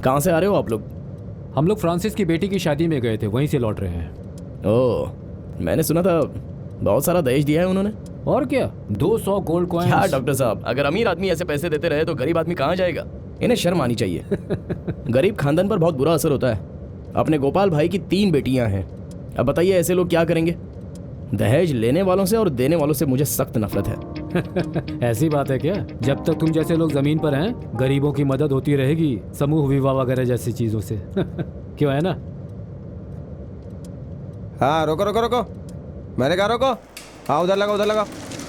कहाँ से आ रहे हो आप लोग? हम लोग फ्रांसिस की बेटी की शादी में गए थे, वहीं से लौट रहे हैं। ओह, मैंने सुना था बहुत सारा दहेज दिया है उन्होंने। और क्या, 200 गोल्ड कॉइन्स। क्या डॉक्टर साहब, अगर अमीर आदमी ऐसे पैसे देते रहे तो गरीब आदमी कहाँ जाएगा? इन्हें शर्म आनी चाहिए। गरीब खानदान पर बहुत बुरा असर होता है। अपने गोपाल भाई की 3 बेटियां हैं। अब बताइए ऐसे लोग क्या करेंगे? दहेज लेने वालों से और देने वालों से मुझे सख्त नफरत है। ऐसी बात है क्या? जब तक तुम जैसे लोग जमीन पर हैं, गरीबों की मदद होती रहेगी, समूह विवाह वगैरह जैसी चीजों से। क्यों, है ना? हाँ रोको रोको रोको, मैंने कहा रोको। हाँ उधर लगा, उधर लगा।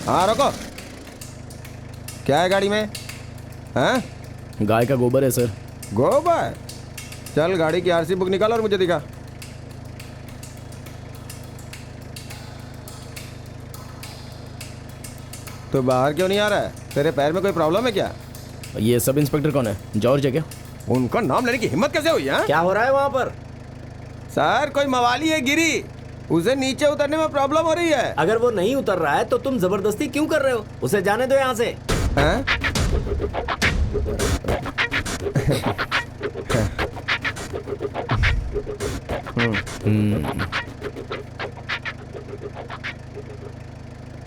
हाँ रोको। क्या है गाड़ी में? हाँ, गाय का गोबर है सर। गोबर? चल गाड़ी की आरसी बुक निकाल और मुझे दिखा। तो बाहर क्यों नहीं आ रहा है? तेरे पैर में कोई प्रॉब्लम है क्या? ये सब इंस्पेक्टर कौन है? जॉर्ज है क्या? उनका नाम लेने की हिम्मत कैसे हुई? क्या हो रहा है वहाँ पर? सर कोई मवाली है गिरी, उसे नीचे उतरने में प्रॉब्लम हो रही है। अगर वो नहीं उतर रहा है तो तुम जबरदस्ती क्यों कर रहे हो? उसे जाने दो यहाँ से। हैं?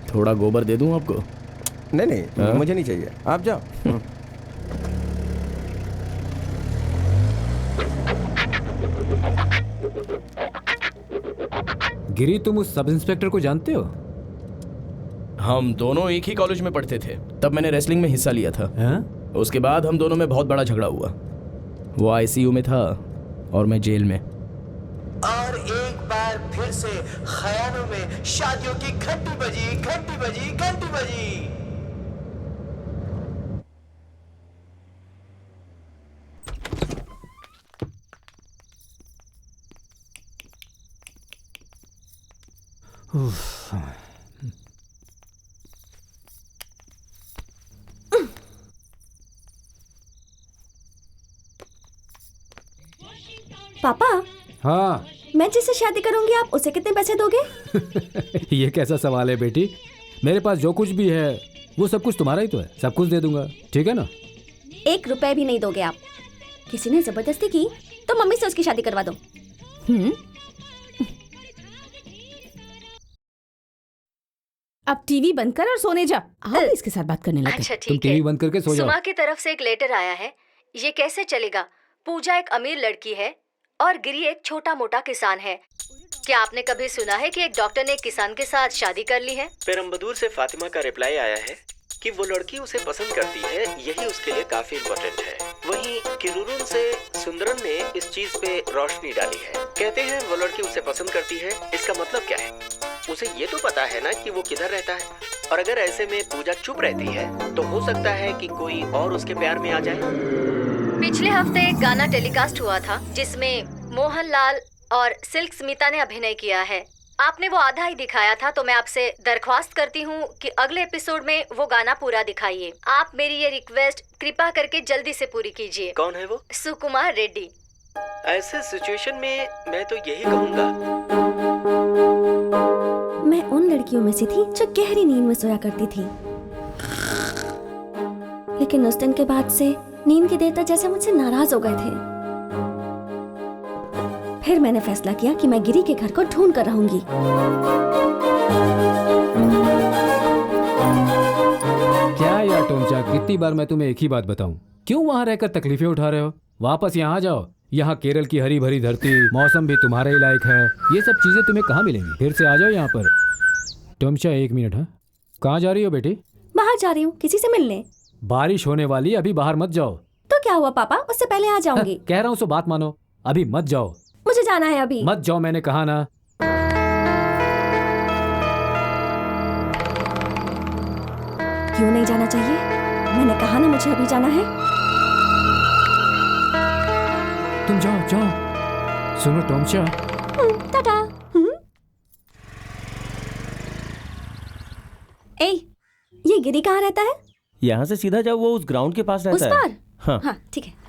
थोड़ा गोबर दे दूं आपको? नहीं नहीं, मुझे नहीं चाहिए, आप जाओ। गिरी, तुम उस सब इंस्पेक्टर को जानते हो? हम दोनों एक ही कॉलेज में पढ़ते थे, तब मैंने रेसलिंग में हिस्सा लिया था। उसके बाद हम दोनों में बहुत बड़ा झगड़ा हुआ। वो आईसीयू में था और मैं जेल में। और एक बार फिर से खयानों में शादियों की घंटी बजी, घंटी बजी, घंटी बजी। पापा, हाँ। मैं जिससे शादी करूंगी आप उसे कितने पैसे दोगे? ये कैसा सवाल है बेटी? मेरे पास जो कुछ भी है वो सब कुछ तुम्हारा ही तो है, सब कुछ दे दूंगा, ठीक है ना? 1 रुपए भी नहीं दोगे आप? किसी ने जबरदस्ती की तो मम्मी से उसकी शादी करवा दो। अब टीवी बंद कर और सोने जा। आओ इसके साथ बात करने लगे। अच्छा तुम ठीक है। टीवी बंद करके सो जाओ। सुमा की तरफ से एक लेटर आया है। ये कैसे चलेगा? पूजा एक अमीर लड़की है और गिरी एक छोटा मोटा किसान है। क्या आपने कभी सुना है कि एक डॉक्टर ने एक किसान के साथ शादी कर ली है? पेरम्बदूर से फातिमा का रिप्लाई आया है कि वो लड़की उसे पसंद करती है, यही उसके लिए काफी इम्पोर्टेंट है। वहीं किरुरुन से सुंदरन ने इस चीज पे रोशनी डाली है। कहते हैं वो लड़की उसे पसंद करती है, इसका मतलब क्या है? उसे ये तो पता है ना कि वो किधर रहता है, और अगर ऐसे में पूजा चुप रहती है तो हो सकता है कि कोई और उसके प्यार में आ जाए। पिछले हफ्ते एक गाना टेलीकास्ट हुआ था जिसमें मोहनलाल और सिल्क स्मिता ने अभिनय किया है। आपने वो आधा ही दिखाया था, तो मैं आपसे दरख्वास्त करती हूँ कि अगले एपिसोड में वो गाना पूरा दिखाइए। आप मेरी ये रिक्वेस्ट कृपा करके जल्दी से पूरी कीजिए। कौन है वो? सुकुमार रेड्डी। ऐसे सिचुएशन में मैं तो यही कहूँगा। मैं उन लड़कियों में से थी जो गहरी नींद में सोया करती थी, लेकिन उस दिन के बाद से नींद के देवता जैसे मुझसे नाराज हो गए थे। फिर मैंने फैसला किया कि मैं गिरी के घर को ढूंढ कर रहूंगी। क्या यार टोमचा, कितनी बार मैं तुम्हें एक ही बात बताऊं? क्यों वहां रहकर तकलीफें उठा रहे हो? वापस यहाँ जाओ। यहाँ केरल की हरी भरी धरती, मौसम भी तुम्हारे ही लायक है। ये सब चीजें तुम्हें कहाँ मिलेंगी? फिर से आ जाओ यहाँ पर। टोमचा 1 मिनट। हाँ, कहाँ जा रही हो बेटी? बाहर जा रही हूँ किसी से मिलने। बारिश होने वाली, अभी बाहर मत जाओ। तो क्या हुआ पापा, उससे पहले आ जाऊंगी। कह रहा हूँ सो बात मानो, अभी मत जाओ। मुझे जाना है अभी। मत जाओ, मैंने कहा ना। क्यों नहीं जाना चाहिए? मैंने कहा ना मुझे अभी जाना है। तुम जाओ जाओ। सुनो टोमचा। टाटा। ए, ये गिरी कहाँ रहता है? यहाँ से सीधा जाओ, वो उस ग्राउंड के पास रहता उस है। पार? हाँ। हाँ ठीक है।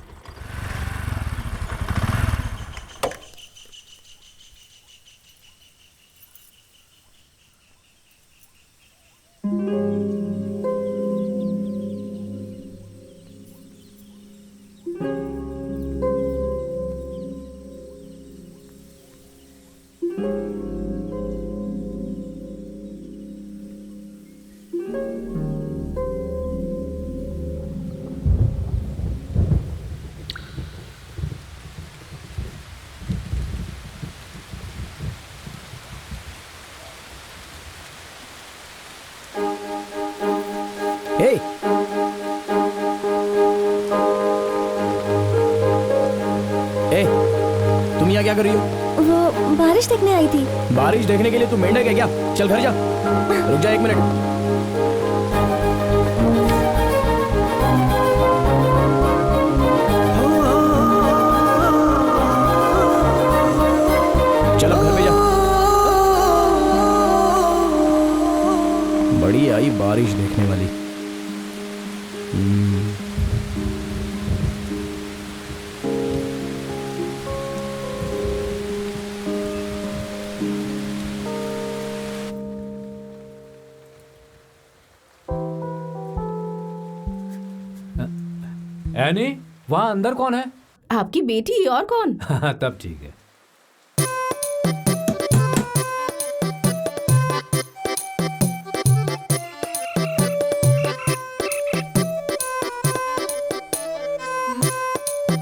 हे, तुम यहाँ क्या कर रही हो? वो बारिश देखने आई थी। बारिश देखने के लिए तू मेंढक है क्या? चल घर जा। रुक जा 1 मिनट। चलो घर पे जा। बड़ी आई बारिश देखने वाली। एनी, वहाँ अंदर कौन है? आपकी बेटी और कौन? तब ठीक है।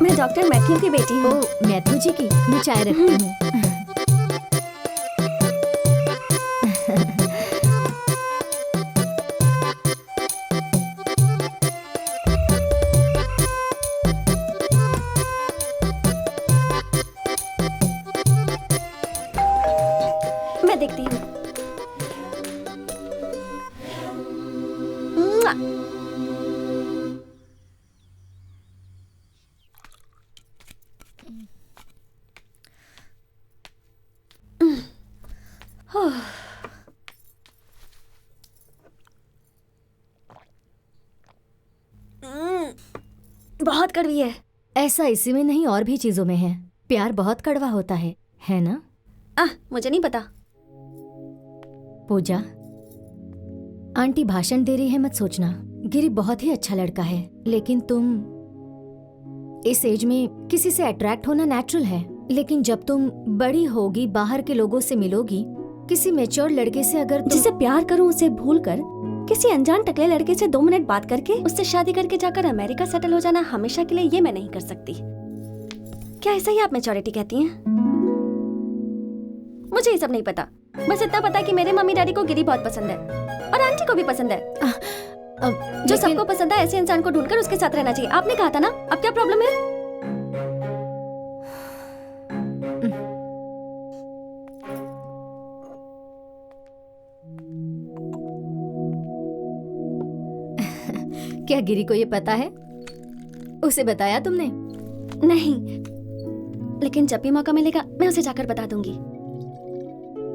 मैं डॉक्टर मैथ्यू की बेटी हूँ। ओ मैथ्यू जी की, मैं चाय रखती हूँ। मैं देखती हूँ। हाँ। बहुत कड़वी है। ऐसा इसी में नहीं और भी चीजों में है। प्यार बहुत कड़वा होता है ना? मुझे नहीं पता। पूजा, आंटी भाषण दे रही है, मत सोचना। गिरी बहुत ही अच्छा लड़का है, लेकिन तुम इस एज में किसी से अट्रैक्ट होना नेचुरल है, लेकिन जब तुम बड़ी होगी, बाहर के लोगों से मिलोगी, किसी मैच्योर लड़के से अगर जिसे प्यार करूं उसे भूलकर किसी अनजान टकले लड़के से 2 मिनट बात करके उससे शादी करके जाकर अमेरिका सेटल हो जाना हमेशा के लिए, ये मैं नहीं कर सकती। क्या ऐसा ही आप मैच्योरिटी कहती हैं? मुझे ये सब नहीं पता। बस इतना पता कि मेरे मम्मी डैडी को गिरी बहुत पसंद है और आंटी को भी पसंद है। जो सबको पसंद है ऐसे इंसान को ढूंढकर उसके साथ रहना चाहिए। आपने कहा था ना, अब क्या प्रॉब्लम है? क्या गिरी को ये पता है? उसे बताया तुमने? नहीं, लेकिन जब भी मौका मिलेगा मैं उसे जाकर बता दूंगी।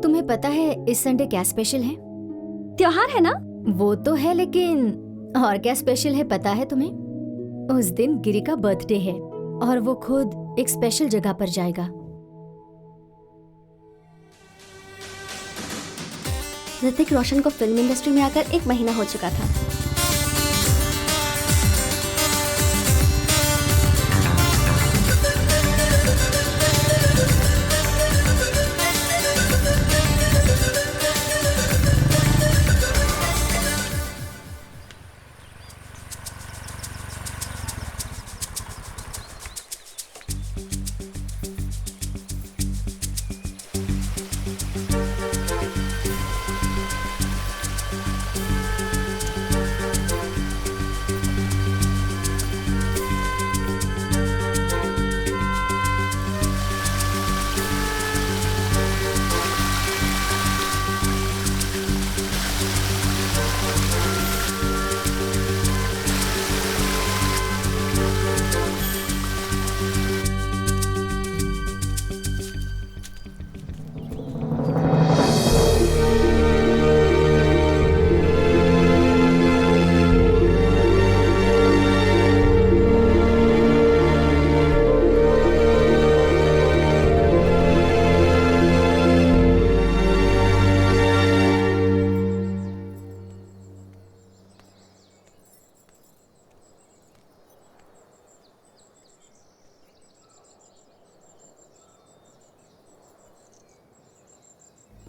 तुम्हें पता है इस संडे क्या स्पेशल है? त्योहार है ना? वो तो है, लेकिन और क्या स्पेशल है पता है तुम्हें? उस दिन गिरी का बर्थडे है और वो खुद एक स्पेशल जगह पर जाएगा। ऋतिक रोशन को फिल्म इंडस्ट्री में आकर 1 महीना हो चुका था।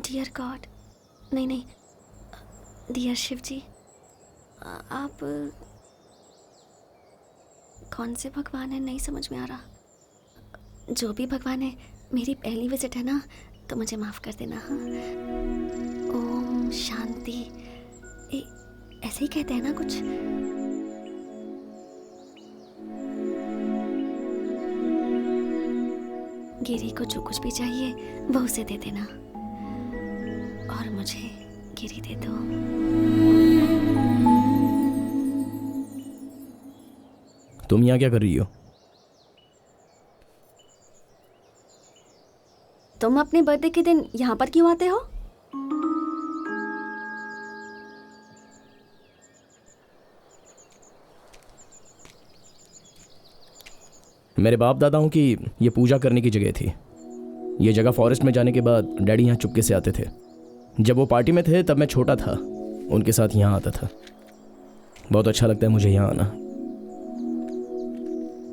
डियर गॉड, नहीं, डियर शिव जी, आप कौन से भगवान है नहीं समझ में आ रहा। जो भी भगवान है, मेरी पहली विजिट है ना, तो मुझे माफ कर देना। हाँ, ओम शांति, ऐसे ही कहते हैं ना कुछ। गिरी को जो कुछ भी चाहिए वो उसे दे देना और मुझे गिरी दे दो। तुम यहाँ क्या कर रही हो? तुम अपने बर्थडे के दिन यहाँ पर क्यों आते हो? मेरे बाप दादाओं की ये पूजा करने की जगह थी। ये जगह फॉरेस्ट में जाने के बाद डैडी यहाँ चुपके से आते थे। जब वो पार्टी में थे तब मैं छोटा था, उनके साथ यहाँ आता था। बहुत अच्छा लगता है मुझे यहाँ आना।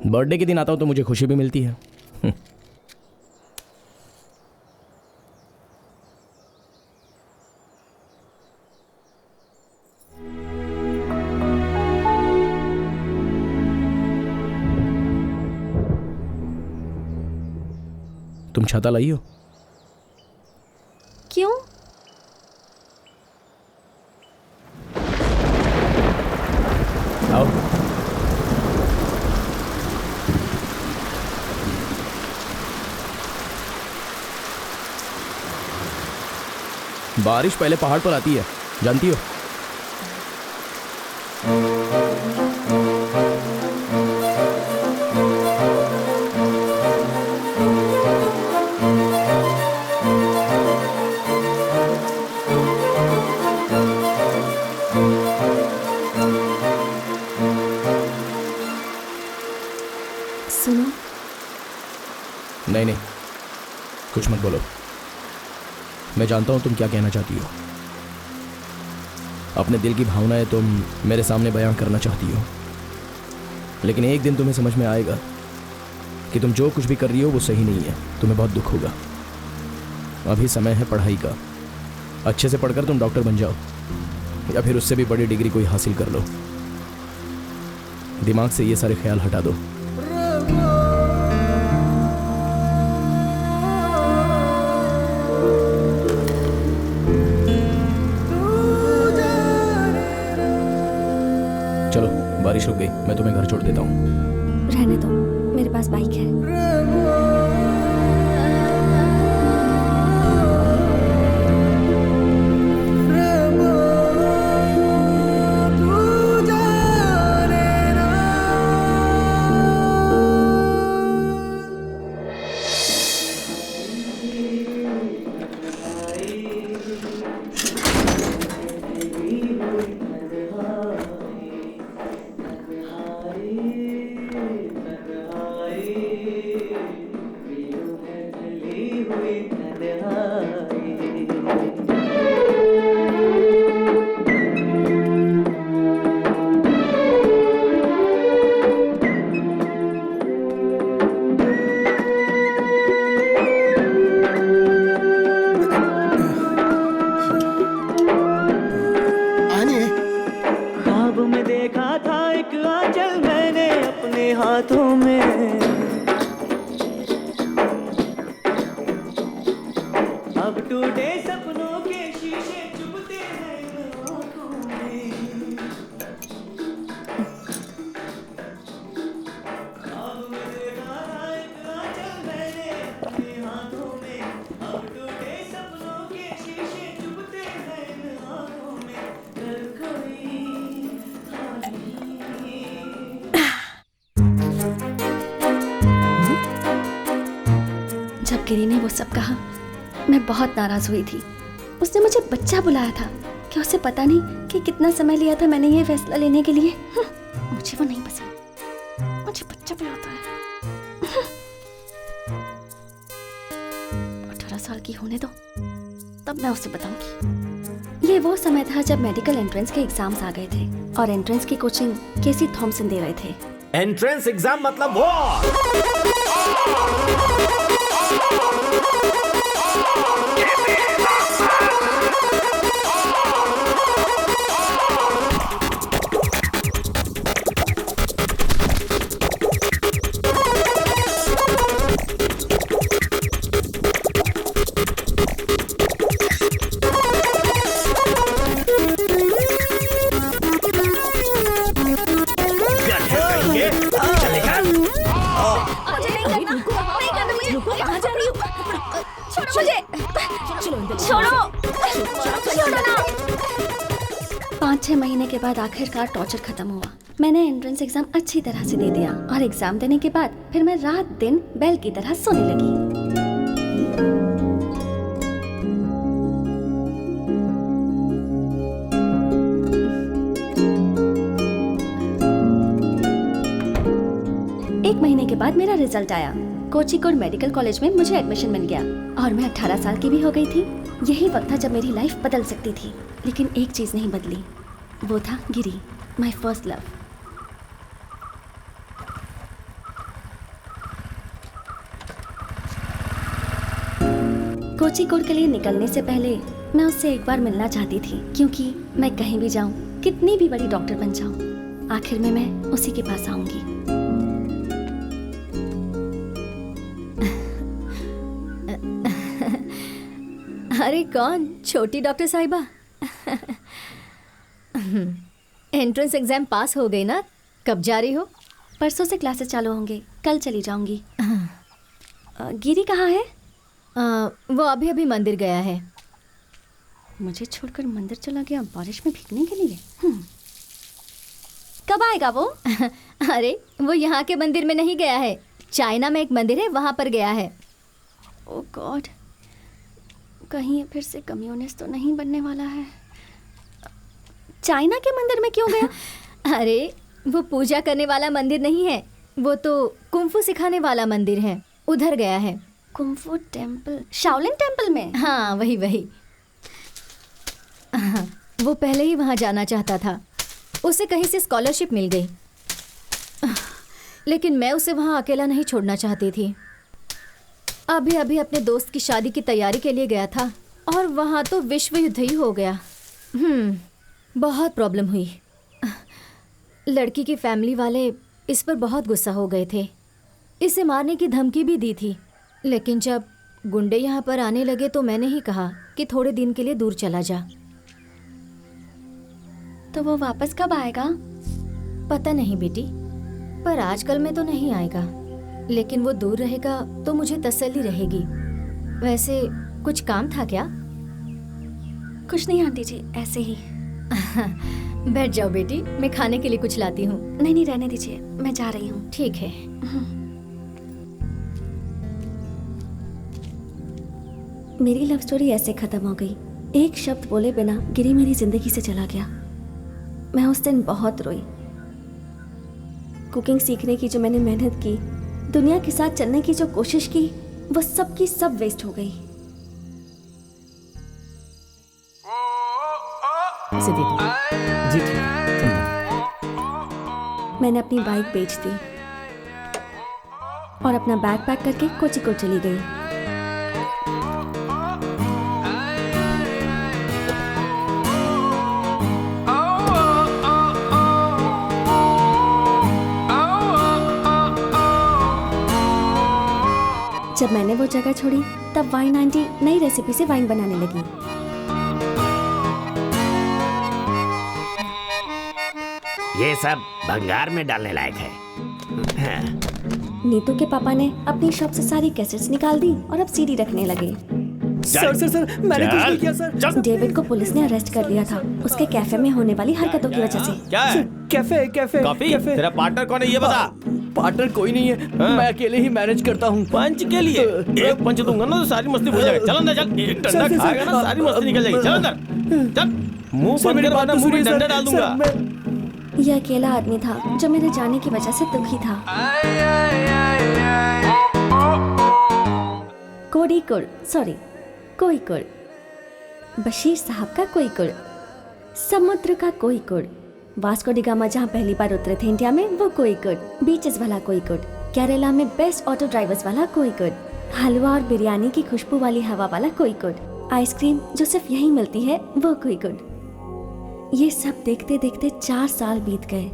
बर्थडे के दिन आता हूँ तो मुझे खुशी भी मिलती है। तुम छाता लाई हो? क्यों? आओ। बारिश पहले पहाड़ पर आती है, जानती हो? सुनो, नहीं नहीं, कुछ मत बोलो। मैं जानता हूं तुम क्या कहना चाहती हो। अपने दिल की भावनाएं तुम मेरे सामने बयां करना चाहती हो, लेकिन एक दिन तुम्हें समझ में आएगा कि तुम जो कुछ भी कर रही हो वो सही नहीं है। तुम्हें बहुत दुख होगा। अभी समय है पढ़ाई का। अच्छे से पढ़कर तुम डॉक्टर बन जाओ, या फिर उससे भी बड़ी डिग्री कोई हासिल कर लो। दिमाग से ये सारे ख्याल हटा दो। चलो, बारिश रुक गई, मैं तुम्हें घर छोड़ देता हूँ। रहने दो, मेरे पास बाइक है। ख्वाब में देखा था एक आंचल मैंने अपने हाथों में, अब टूटे सपनों के शीशे चुभते हैं आंखों में। ख्वाब में देखा था एक आंचल मैंने अपने हाथों में, अब टूटे सपनों के शीशे चुभते हैं आंखों में। कर कोई जब गिरी ने वो सब कहा, मैं बहुत नाराज हुई थी। उसने मुझे बच्चा बुलाया था। क्या उसे पता नहीं कि कितना समय लिया था मैंने ये फैसला लेने के लिए? मुझे वो नहीं पसंद। मुझे बच्चा बुलाता है। 18 साल की होने दो, तब मैं उसे बताऊंगी। ये वो समय था जब मेडिकल एंट्रेंस के एग्जाम्स आ गए थे और एंट्रेंस की कोचिंग केसी थॉमसन दे रहे थे। एंट्रेंस एग्जाम मतलब वो। छोड़ो 5-6 महीने के बाद आखिरकार टॉर्चर खत्म हुआ। मैंने एंट्रेंस एग्जाम अच्छी तरह से दे दिया और एग्जाम देने के बाद फिर मैं रात दिन बैल की तरह सोने लगी। एक महीने के बाद मेरा रिजल्ट आया। कोचिकोड मेडिकल कॉलेज में मुझे एडमिशन मिल गया और मैं 18 साल की भी हो गई थी। यही वक्त था जब मेरी लाइफ बदल सकती थी, लेकिन एक चीज नहीं बदली, वो था गिरी, माय फर्स्ट लव। कोचिकोड के लिए निकलने से पहले मैं उससे एक बार मिलना चाहती थी, क्योंकि मैं कहीं भी जाऊं, कितनी भी बड़ी डॉक्टर बन जाऊं, आखिर में मैं उसी के पास आऊंगी। अरे कौन? छोटी डॉक्टर साहिबा। एंट्रेंस एग्जाम पास हो गई ना? कब जा रही हो? परसों से क्लासेस चालू होंगे, कल चली जाऊंगी। गिरी कहाँ है? वो अभी अभी मंदिर गया है। मुझे छोड़कर मंदिर चला गया बारिश में भीगने के लिए। कब आएगा वो? अरे वो यहाँ के मंदिर में नहीं गया है, चाइना में एक मंदिर है वहाँ पर गया है। ओह गॉड, कहीं ये फिर से कम्युनिस्ट तो नहीं बनने वाला है। चाइना के मंदिर में क्यों गया? अरे वो पूजा करने वाला मंदिर नहीं है, वो तो कुंफू सिखाने वाला मंदिर है, उधर गया है। कुंफू टेम्पल, शाओलिन टेम्पल में? हाँ वही वही। हाँ, वो पहले ही वहाँ जाना चाहता था, उसे कहीं से स्कॉलरशिप मिल गई, लेकिन मैं उसे वहाँ अकेला नहीं छोड़ना चाहती थी। अभी अभी अपने दोस्त की शादी की तैयारी के लिए गया था और वहाँ तो विश्व युद्ध ही हो गया। बहुत प्रॉब्लम हुई। लड़की की फैमिली वाले इस पर बहुत गुस्सा हो गए थे, इसे मारने की धमकी भी दी थी, लेकिन जब गुंडे यहाँ पर आने लगे तो मैंने ही कहा कि थोड़े दिन के लिए दूर चला जा। तो वो वापस कब आएगा? पता नहीं बेटी, पर आजकल में तो नहीं आएगा, लेकिन वो दूर रहेगा तो मुझे तसल्ली रहेगी। वैसे कुछ काम था क्या? कुछ नहीं आंटी जी, ऐसे ही। बैठ जाओ बेटी, मैं खाने के लिए कुछ लाती हूँ। नहीं नहीं, रहने दीजिए, मैं जा रही हूँ। ठीक है। मेरी लव स्टोरी ऐसे खत्म हो गई। एक शब्द बोले बिना गिरी मेरी जिंदगी से चला गया। मैं उस दिन बहुत रोई। कुकिंग सीखने की जो मैंने मेहनत की, दुनिया के साथ चलने की जो कोशिश की, वो सब की सब वेस्ट हो गई। इसे दे दो। जी ठीक है। मैंने अपनी बाइक बेच दी और अपना बैग पैक करके कोची को चली गई। जब मैंने वो जगह छोड़ी तब वाइन आंटी नई रेसिपी से वाइन बनाने लगी। ये सब भंगार में डालने लायक है। नीतू के पापा ने अपनी शॉप से सारी कैसेट्स निकाल दी और अब सीडी रखने लगे। सर मैंने कुछ नहीं किया सर। डेविड को पुलिस ने अरेस्ट कर लिया था उसके कैफे में होने वाली हरकतों की वजह से। क्या है? Cafe coffee? तेरा पार्टनर कौन है ये बता। पार्टनर कोई नहीं है, मैं अकेले ही मैनेज करता हूँ। पंच के लिए एक पंच दूंगा ना तो सारी मस्ती भूल जाएगा। चल अंदर चल, एक डंडा खाएगा ना सारी मस्ती निकल जाएगी। चल अंदर चल, मुंह बंद कर वरना मुंह में डंडा डाल दूंगा। ये अकेला आदमी था जो मेरे जाने की वजह से दुखी था। कोई कुड़, बशीर साहब का कोई कुड़, समुद्र का कोई कुड़, वास्को डी गामा जहाँ पहली बार उतरे थे इंडिया में वो कोई कुड़, बीचेस वाला कोई कुड़, केरला में बेस्ट ऑटो ड्राइवर्स वाला कोई कुड़, हलवा और बिरयानी की खुशबू वाली हवा वाला कोई कुड़, आइसक्रीम जो सिर्फ यहीं मिलती है वो कोई कुड़। ये सब देखते देखते 4 साल बीत गए।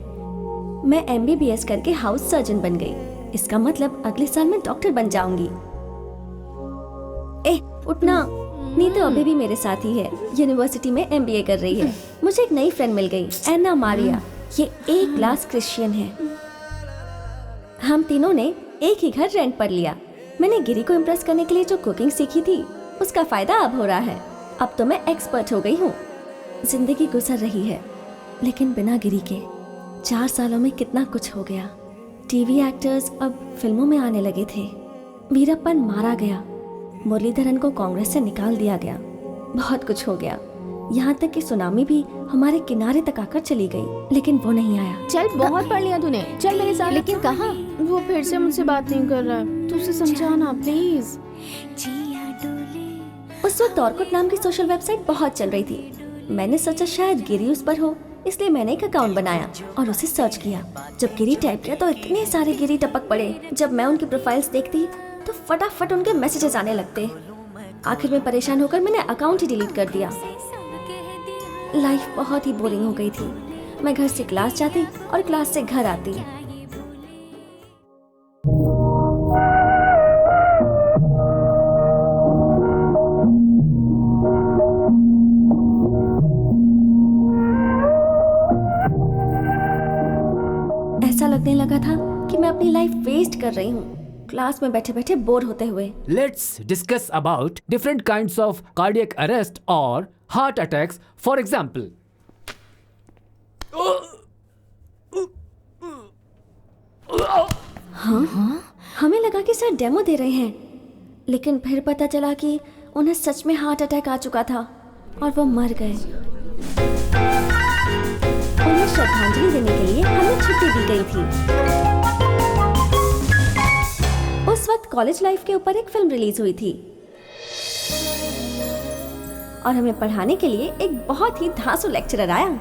मैं MBBS करके हाउस सर्जन बन गई। इसका मतलब अगले साल मैं डॉक्टर बन जाऊंगी। उठना, नीतू अभी भी मेरे साथ ही है, यूनिवर्सिटी में MBA कर रही है। मुझे एक नई फ्रेंड मिल गई, एना मारिया। ये A क्लास क्रिश्चियन है। हम तीनों ने एक ही घर रेंट पर लिया। मैंने गिरी को इम्प्रेस करने के लिए जो कुकिंग सीखी थी उसका फायदा अब हो रहा है। अब तो मैं एक्सपर्ट हो गई हूँ। जिंदगी गुजर रही है लेकिन बिना गिरी के। 4 सालों में कितना कुछ हो गया। टीवी एक्टर्स अब फिल्मों में आने लगे थे। वीरप्पन मारा गया, मुरलीधरन को कांग्रेस से निकाल दिया गया, बहुत कुछ हो गया। यहाँ तक कि सुनामी भी हमारे किनारे तक आकर चली गई, लेकिन वो नहीं आया। चल बहुत पढ़ लिया तूने, चल मेरे साथ। लेकिन कहाँ? वो फिर से मुझसे बात नहीं कर रहा है, तू उसे समझाना प्लीज। उस वक्त ऑर्कुट नाम की सोशल वेबसाइट बहुत चल रही थी। मैंने सोचा शायद गिरी उस पर हो, इसलिए मैंने एक अकाउंट बनाया और उसे सर्च किया। जब गिरी टाइप किया तो इतने सारे गिरी टपक पड़े। जब मैं उनकी प्रोफाइल्स देखती तो फटाफट उनके मैसेजेस आने लगते। आखिर में परेशान होकर मैंने अकाउंट ही डिलीट कर दिया। लाइफ बहुत ही बोरिंग हो गई थी। मैं घर से क्लास जाती और क्लास से घर आती। ऐसा लगने लगा था कि मैं अपनी लाइफ वेस्ट कर रही हूँ, क्लास में बैठे बैठे बोर होते हुए। Let's discuss about different kinds of cardiac arrest or heart attacks, for example. कि सर डेमो दे रहे हैं, लेकिन फिर पता चला कि उन्हें सच में हार्ट अटैक आ चुका था और वो मर गए। उन्हें श्रद्धांजलि देने के लिए हमें छुट्टी दी गई थी। उस वक्त कॉलेज लाइफ के ऊपर एक फिल्म रिलीज हुई थी और हमें पढ़ाने के लिए एक बहुत ही धांसू लेक्चरर आया।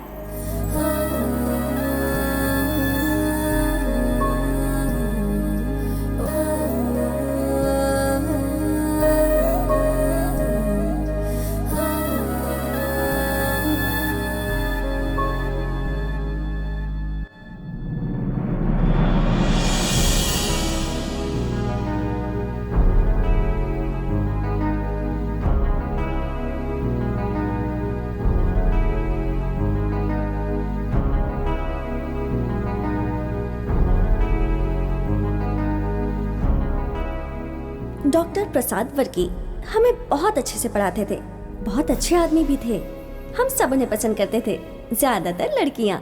डॉक्टर प्रसाद वर्की हमें बहुत अच्छे से पढ़ाते थे, बहुत अच्छे आदमी भी थे। हम सब उन्हें पसंद करते थे, ज्यादातर लड़कियां।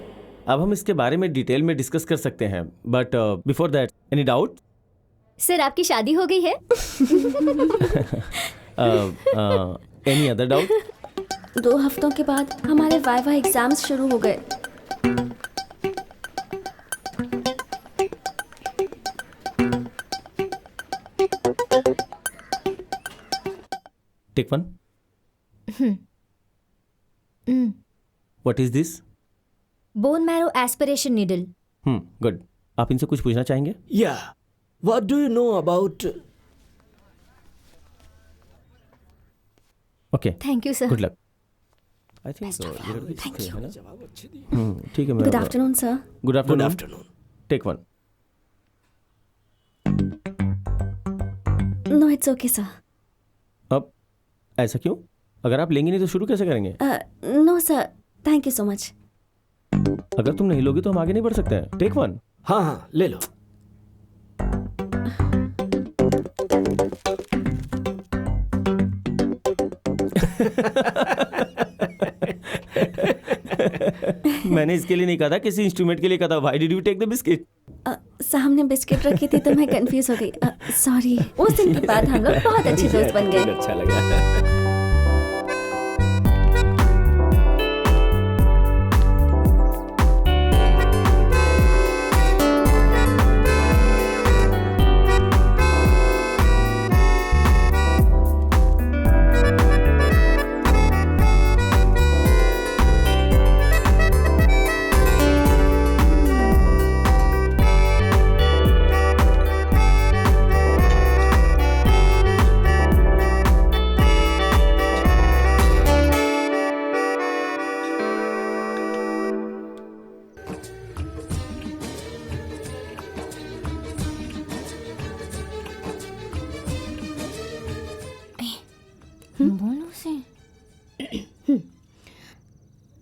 अब हम इसके बारे में डिटेल में डिस्कस कर सकते हैं, but before that any doubt? Sir आपकी शादी हो गई है? Any other doubt? 2 हफ्तों के बाद हमारे वाइवा एग्जाम्स शुरू हो गए। Take one. What is this? Bone marrow aspiration needle. Good. आप इनसे कुछ पूछना चाहेंगे? Yeah. What do you know about... okay, thank you sir. Good luck. I think ठीक है। Good afternoon sir. Good Good afternoon. afternoon. Take one. No it's okay sir. अब ऐसा क्यों? अगर आप लेंगे नहीं तो शुरू कैसे करेंगे? No sir, thank you so much. अगर तुम नहीं लोगे तो हम आगे नहीं बढ़ सकते हैं। Take one. हाँ हाँ ले लो। मैंने इसके लिए नहीं कहा था, किसी इंस्ट्रूमेंट के लिए कहा था। Why did you take the biscuit? सामने बिस्किट रखी थी तो मैं कंफ्यूज हो गई। सॉरी। उस दिन के बाद हम लोग बहुत अच्छे दोस्त बन गए। अच्छा लगा।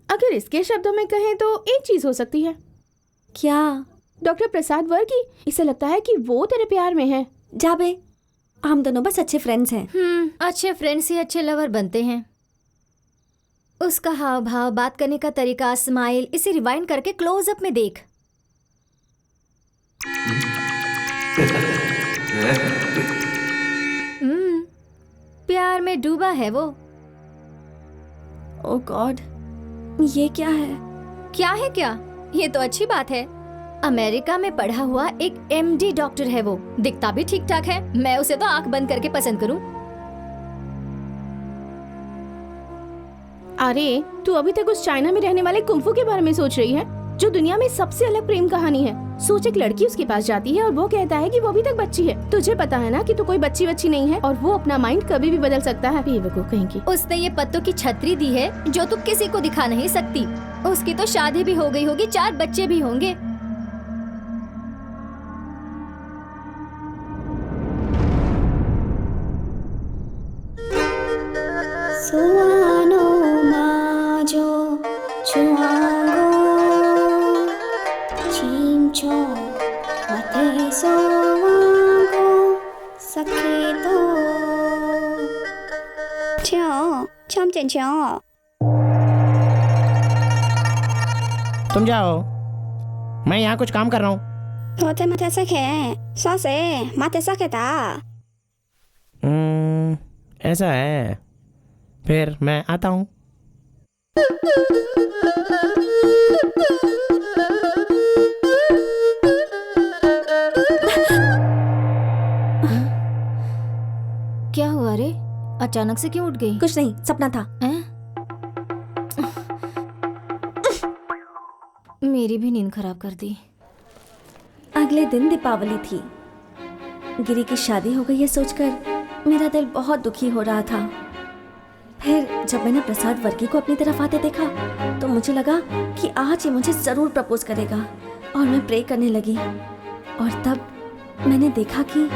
अगर इसके शब्दों में कहें तो एक चीज हो सकती है। क्या? डॉक्टर प्रसाद वर्की, इसे लगता है कि वो तेरे प्यार में है। जाबे, हम दोनों बस अच्छे फ्रेंड्स हैं। अच्छे फ्रेंड्स ही अच्छे लवर बनते हैं। उसका हाव भाव, बात करने का तरीका, स्माइल, इसे रिवाइंड करके क्लोज अप में देख। प्यार में डूबा है वो। ओह गॉड, ये क्या है? क्या है क्या? ये तो अच्छी बात है। अमेरिका में पढ़ा हुआ एक MD डॉक्टर है वो। दिखता भी ठीक ठाक है। मैं उसे तो आंख बंद करके पसंद करूं। अरे तू अभी तक उस चाइना में रहने वाले कुंफू के बारे में सोच रही है, जो दुनिया में सबसे अलग प्रेम कहानी है। सोच, एक लड़की उसके पास जाती है और वो कहता है कि वो अभी तक बच्ची है। तुझे पता है ना कि तू कोई बच्ची नहीं है और वो अपना माइंड कभी भी बदल सकता है। बेवकूफ कहीं की। उसने ये पत्तों की छतरी दी है जो तू किसी को दिखा नहीं सकती। उसकी तो शादी भी हो गई होगी, 4 बच्चे भी होंगे। तुम जाओ, मैं यहाँ कुछ काम कर रहा हूँ। とても手先させ待てさけた ऐसा है फिर मैं आता हूँ क्या हुआ रे? अचानक से क्यों उठ गई? कुछ नहीं, सपना था। मेरी भी नींद खराब कर दी। अगले दिन दीपावली थी। गिरी की शादी हो गई है सोचकर मेरा दिल बहुत दुखी हो रहा था। फिर जब मैंने प्रसाद वर्की को अपनी तरफ आते देखा तो मुझे लगा कि आज ये मुझे जरूर प्रपोज करेगा और मैं प्रे करने लगी। और तब मैंने देखा कि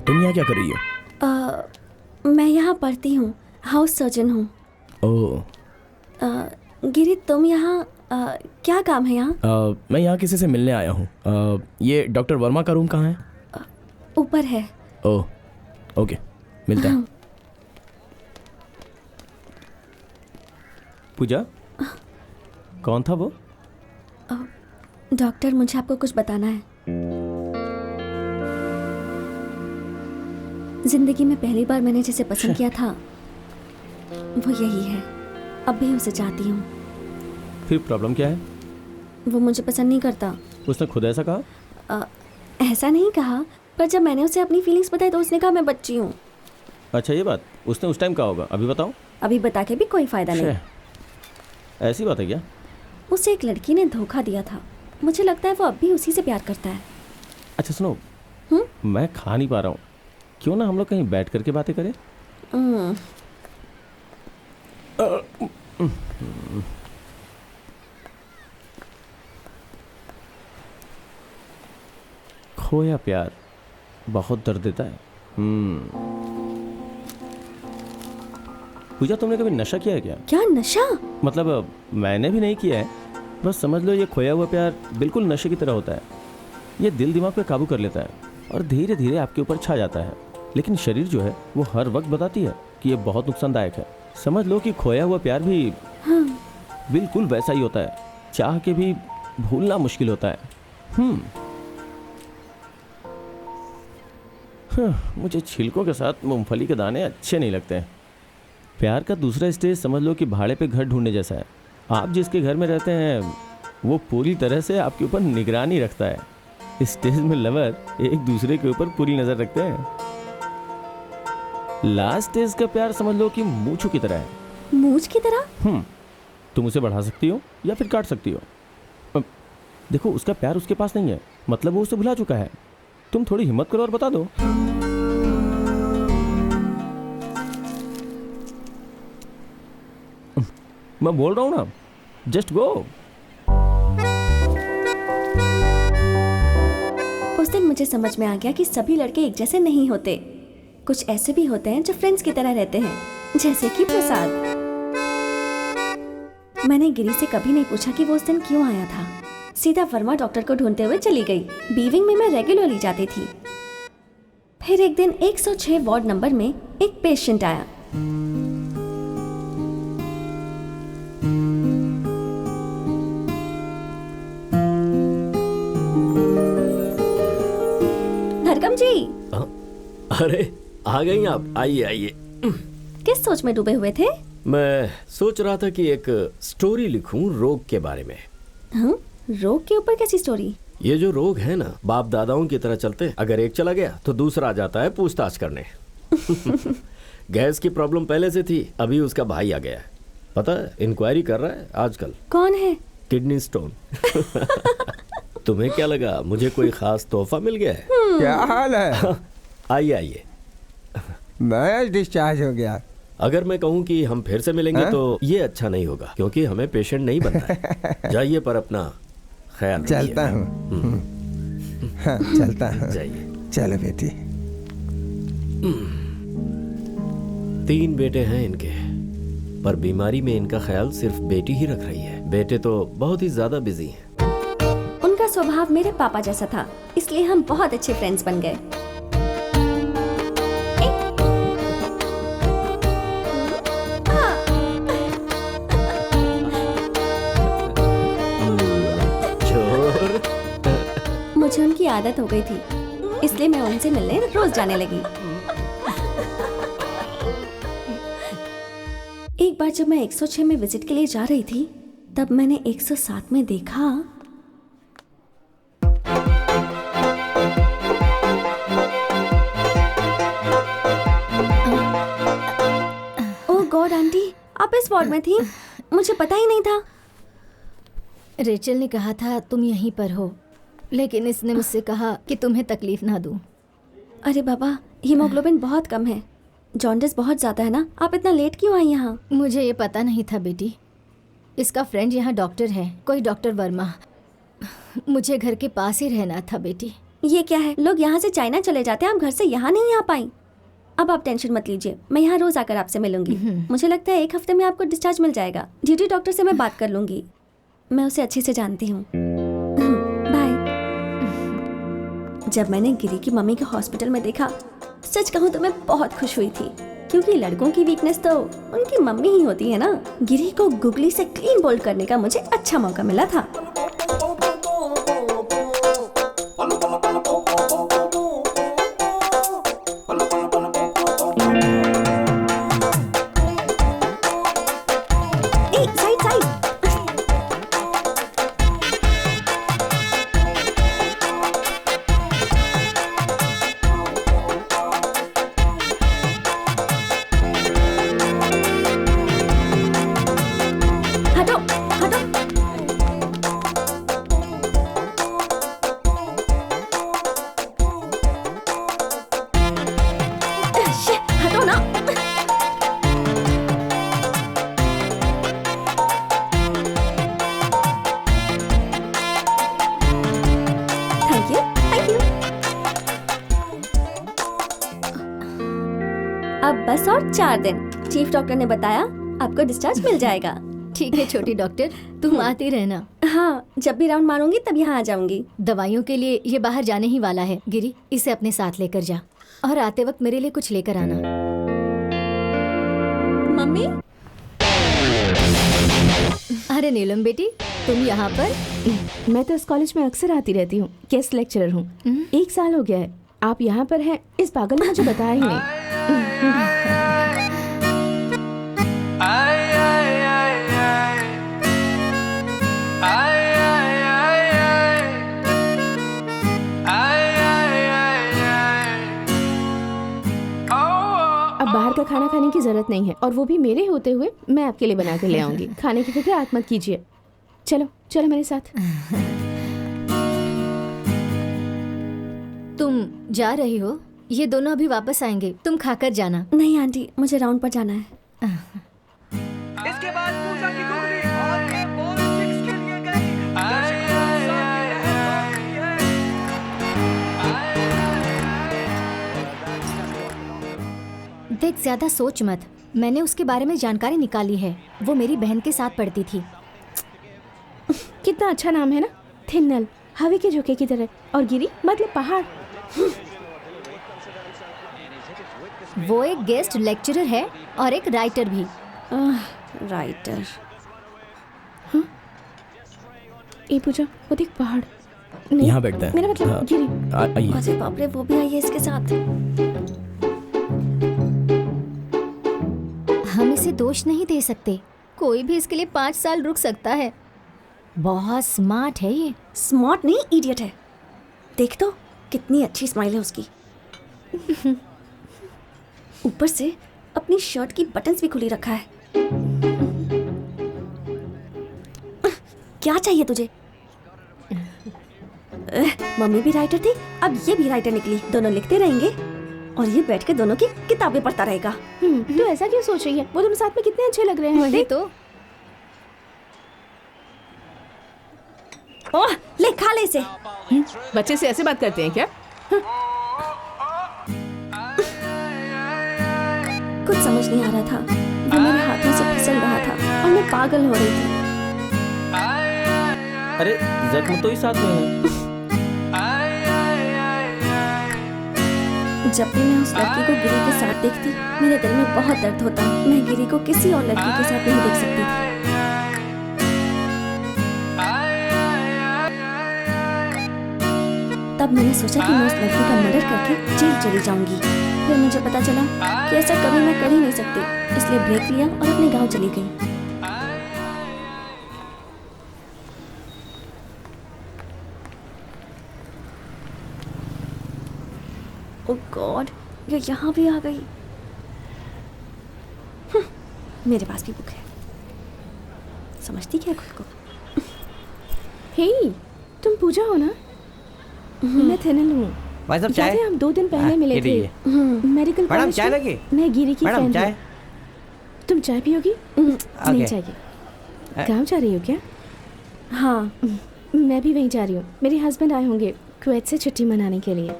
तुम यहाँ क्या कर रही हो? मैं यहाँ पढ़ती हूँ, हाउस सर्जन हूँ। ओह। गिरी तुम यहाँ क्या काम है यहाँ? मैं यहाँ किसी से मिलने आया हूँ। ये डॉक्टर वर्मा का रूम कहाँ है? ऊपर है। ओह ओके, मिलता है। पूजा, कौन था वो? डॉक्टर, मुझे आपको कुछ बताना है। जिंदगी में पहली बार मैंने जिसे पसंद किया था वो यही है। अब भी उसे चाहती हूँ। फिर प्रॉब्लम क्या है? वो मुझे पसंद नहीं करता। उसने खुद ऐसा कहा? ऐसा नहीं कहा, पर जब मैंने उसे अपनी फीलिंग्स बताई तो उसने कहा मैं बच्ची हूँ। अच्छा, ये बात उसने उस टाइम कहा होगा। अभी बताओ। अभी बता के भी कोई फायदा नहीं। ऐसी बात है क्या? उसे एक लड़की ने धोखा दिया था। मुझे लगता है वो अब भी उसी से प्यार करता है। अच्छा सुनो, मैं खा नहीं पा रहा हूँ, क्यों ना हम लोग कहीं बैठ करके बातें करें? खोया प्यार बहुत दर्द देता है। पूजा, तुमने कभी नशा किया है क्या? क्या नशा? मतलब मैंने भी नहीं किया है, बस समझ लो ये खोया हुआ प्यार बिल्कुल नशे की तरह होता है। ये दिल दिमाग पे काबू कर लेता है और धीरे धीरे आपके ऊपर छा जाता है। लेकिन शरीर जो है वो हर वक्त बताती है कि ये बहुत नुकसानदायक है। समझ लो कि खोया हुआ प्यार भी बिल्कुल वैसा ही होता है, चाह के भी भूलना मुश्किल होता है। मुझे छिलकों के साथ मूंगफली के दाने अच्छे नहीं लगते हैं। प्यार का दूसरा स्टेज समझ लो कि भाड़े पे घर ढूंढने जैसा है। आप जिसके घर में रहते हैं वो पूरी तरह से आपके ऊपर निगरानी रखता है। इस स्टेज में लवर एक दूसरे के ऊपर पूरी नजर रखते हैं। लास्ट स्टेज का प्यार समझ लो कि मूंछों की तरह है। मूंछ की तरह? तुम उसे बढ़ा सकती हो या फिर काट सकती हो। देखो, उसका प्यार उसके पास नहीं है, मतलब वो उसे भुला चुका है। तुम थोड़ी हिम्मत करो और बता दो। मैं बोल रहा हूं ना, जस्ट गो। उस दिन मुझे समझ में आ गया कि सभी लड़के एक जैसे नहीं होते। कुछ ऐसे भी होते हैं जो फ्रेंड्स की तरह रहते हैं, जैसे कि प्रसाद। मैंने गिरी से कभी नहीं पूछा कि वो उस दिन क्यों आया था। सीधा वर्मा डॉक्टर को ढूंढते हुए चली गई। बीविंग में मैं रेगुलरली जाती थी। फिर एक दिन 106 वार्ड नंबर में एक पेशेंट आया। धरकम जी। अरे आ गई आप, आइए आइए। किस सोच में डूबे हुए थे? मैं सोच रहा था कि एक स्टोरी लिखूं रोग के बारे में। रोग के ऊपर कैसी स्टोरी? ये जो रोग है ना, बाप दादाओं की तरह चलते। अगर एक चला गया तो दूसरा आ जाता है पूछताछ करने। गैस की प्रॉब्लम पहले से थी, अभी उसका भाई आ गया। पता है इंक्वायरी कर रहा है आजकल। कौन है? Kidney stone. तुम्हें क्या लगा मुझे कोई खास तोहफा मिल गया है? क्या हाल है? आइए आइए। मैं आज डिस्चार्ज हो गया। अगर मैं कहूँ कि हम फिर से मिलेंगे तो ये अच्छा नहीं होगा, क्योंकि हमें पेशेंट नहीं बनना है। जाइए पर अपना ख्याल रखिए। चलता हूँ। हाँ, चलता हूँ। जाइए। चलो बेटी। 3 बेटे हैं इनके, पर बीमारी में इनका ख्याल सिर्फ बेटी ही रख रही है। बेटे तो बहुत ही ज्यादा बिजी हैं। उनका स्वभाव मेरे पापा जैसा था, इसलिए हम बहुत अच्छे फ्रेंड्स बन गए। मुझे उनकी आदत हो गई थी, इसलिए मैं उनसे मिलने रोज जाने लगी। एक बार जब मैं 106 में विजिट के लिए जा रही थी, तब मैंने 107 में देखा ओह गॉड आंटी, आप इस वार्ड में थी? मुझे पता ही नहीं था। रेचल ने कहा था तुम यहीं पर हो, लेकिन इसने मुझसे कहा कि तुम्हें तकलीफ ना दूं। अरे बाबा, हीमोग्लोबिन बहुत कम है, जॉन्डिस बहुत ज़्यादा है ना। आप इतना लेट क्यों आई यहाँ? मुझे ये पता नहीं था बेटी। इसका फ्रेंड यहाँ डॉक्टर है, कोई डॉक्टर वर्मा। मुझे घर के पास ही रहना था बेटी। ये क्या है, लोग यहाँ से चाइना चले जाते हैं, आप घर से यहाँ नहीं आ पाई। अब आप टेंशन मत लीजिए, मैं यहाँ रोज आकर आपसे मिलूंगी। मुझे लगता है 1 हफ्ते में आपको डिस्चार्ज मिल जाएगा। ड्यूटी डॉक्टर से मैं बात कर लूंगी, मैं उसे अच्छे से जानती हूँ। बाय। जब मैंने गिरी की मम्मी को हॉस्पिटल में देखा, सच कहूँ तो मैं बहुत खुश हुई थी, क्योंकि लड़कों की वीकनेस तो उनकी मम्मी ही होती है ना। गिरी को गुगली से क्लीन बोल्ड करने का मुझे अच्छा मौका मिला था। अब बस और 4 दिन। चीफ डॉक्टर ने बताया आपको डिस्चार्ज मिल जाएगा। ठीक है छोटी डॉक्टर, तुम आती रहना। हाँ, जब भी राउंड मारूंगी तब यहाँ आ जाऊंगी। दवाइयों के लिए ये बाहर जाने ही वाला है। गिरी, इसे अपने साथ लेकर जा, और आते वक्त मेरे लिए कुछ लेकर आना। मम्मी। अरे नीलम बेटी, तुम यहाँ पर? मैं तो इस कॉलेज में अक्सर आती रहती हूँ, गेस्ट लेक्चरर हूँ। 1 साल हो गया है। आप यहाँ पर हैं, इस पागल ने मुझे बताया ही नहीं। अब बाहर का खाना खाने की जरूरत नहीं है, और वो भी मेरे होते हुए मैं आपके लिए बना के ले आऊंगी। खाने की फिक्र आप मत कीजिए। चलो चलो मेरे साथ। तुम जा रही हो? ये दोनों अभी वापस आएंगे, तुम खाकर जाना। नहीं आंटी, मुझे राउंड पर जाना है। इसके बाद पूजा की गुगली और ये बॉल 6 के लिए गई। दर्शकों के साथ ये है। देख, ज्यादा सोच मत। मैंने उसके बारे में जानकारी निकाली है। वो मेरी बहन के साथ पढ़ती थी। कितना अच्छा नाम है ना, थिन्नल, हवा के झोंके की तरह, और गिरी मतलब पहाड़। वो एक गेस्ट लेक्चरर है और एक राइटर भी। राइटर? ए पूजा, वो देख पहाड़। यहाँ बैठते हैं। मेरा मतलब हाँ, गिरी। आइए। अरे बाप रे, वो भी आई है इसके साथ। हम इसे दोष नहीं दे सकते, कोई भी इसके लिए 5 साल रुक सकता है। बहुत स्मार्ट है ये। स्मार्ट नहीं, इडियट है। देख तो कितनी अच्छी स्माइल है उसकी। ऊपर से अपनी शर्ट की बटन्स भी खुली रखा है। क्या चाहिए तुझे? मम्मी भी राइटर थी, अब ये भी राइटर निकली। दोनों लिखते रहेंगे और ये बैठ के दोनों की किताबें पढ़ता रहेगा। तो ऐसा क्यों सोच रही है? वो तुम साथ में कितने अच्छे लग रहे हैं। वही तो। ओह, ले खा ले इसे। बच्चे से ऐसे बात करते हैं क्या? कुछ समझ नहीं आ रहा था, वो मेरे हाथों से फिसल रहा था और मैं पागल हो रही थी। अरे जख्म तो ही साथ में है। जब भी मैं उस लड़की को गिरी के साथ देखती, मेरे दिल में बहुत दर्द होता। मैं गिरी को किसी और लड़की के साथ नहीं देख सकती थी। तब मैंने सोचा कि मैं उस लड़की का मर्डर करके जेल चली जाऊंगी। फिर मुझे पता चला कि ऐसा कभी मैं कर ही नहीं सकती, इसलिए ब्रेक लिया और अपने गांव चली गई। ओह गॉड, ये यहाँ भी आ गई। मेरे पास भी बुक है। समझती क्या खुद को? हे, तुम पूजा हो ना? मैं थेनल हूँ। भाई साहब चाय। हम 2 दिन पहले मिले थे मेडिकल मैडम कॉलेज चाय में। लगी? मैं गिरी की मैडम फ्रेंड चाय। हूँ। तुम चाय पियोगी? नहीं चाहिए। गाँव जा रही हो क्या? हाँ, मैं भी वहीं जा रही हूँ। मेरे हस्बैंड आए होंगे कुवैत से छुट्टी मनाने के लिए।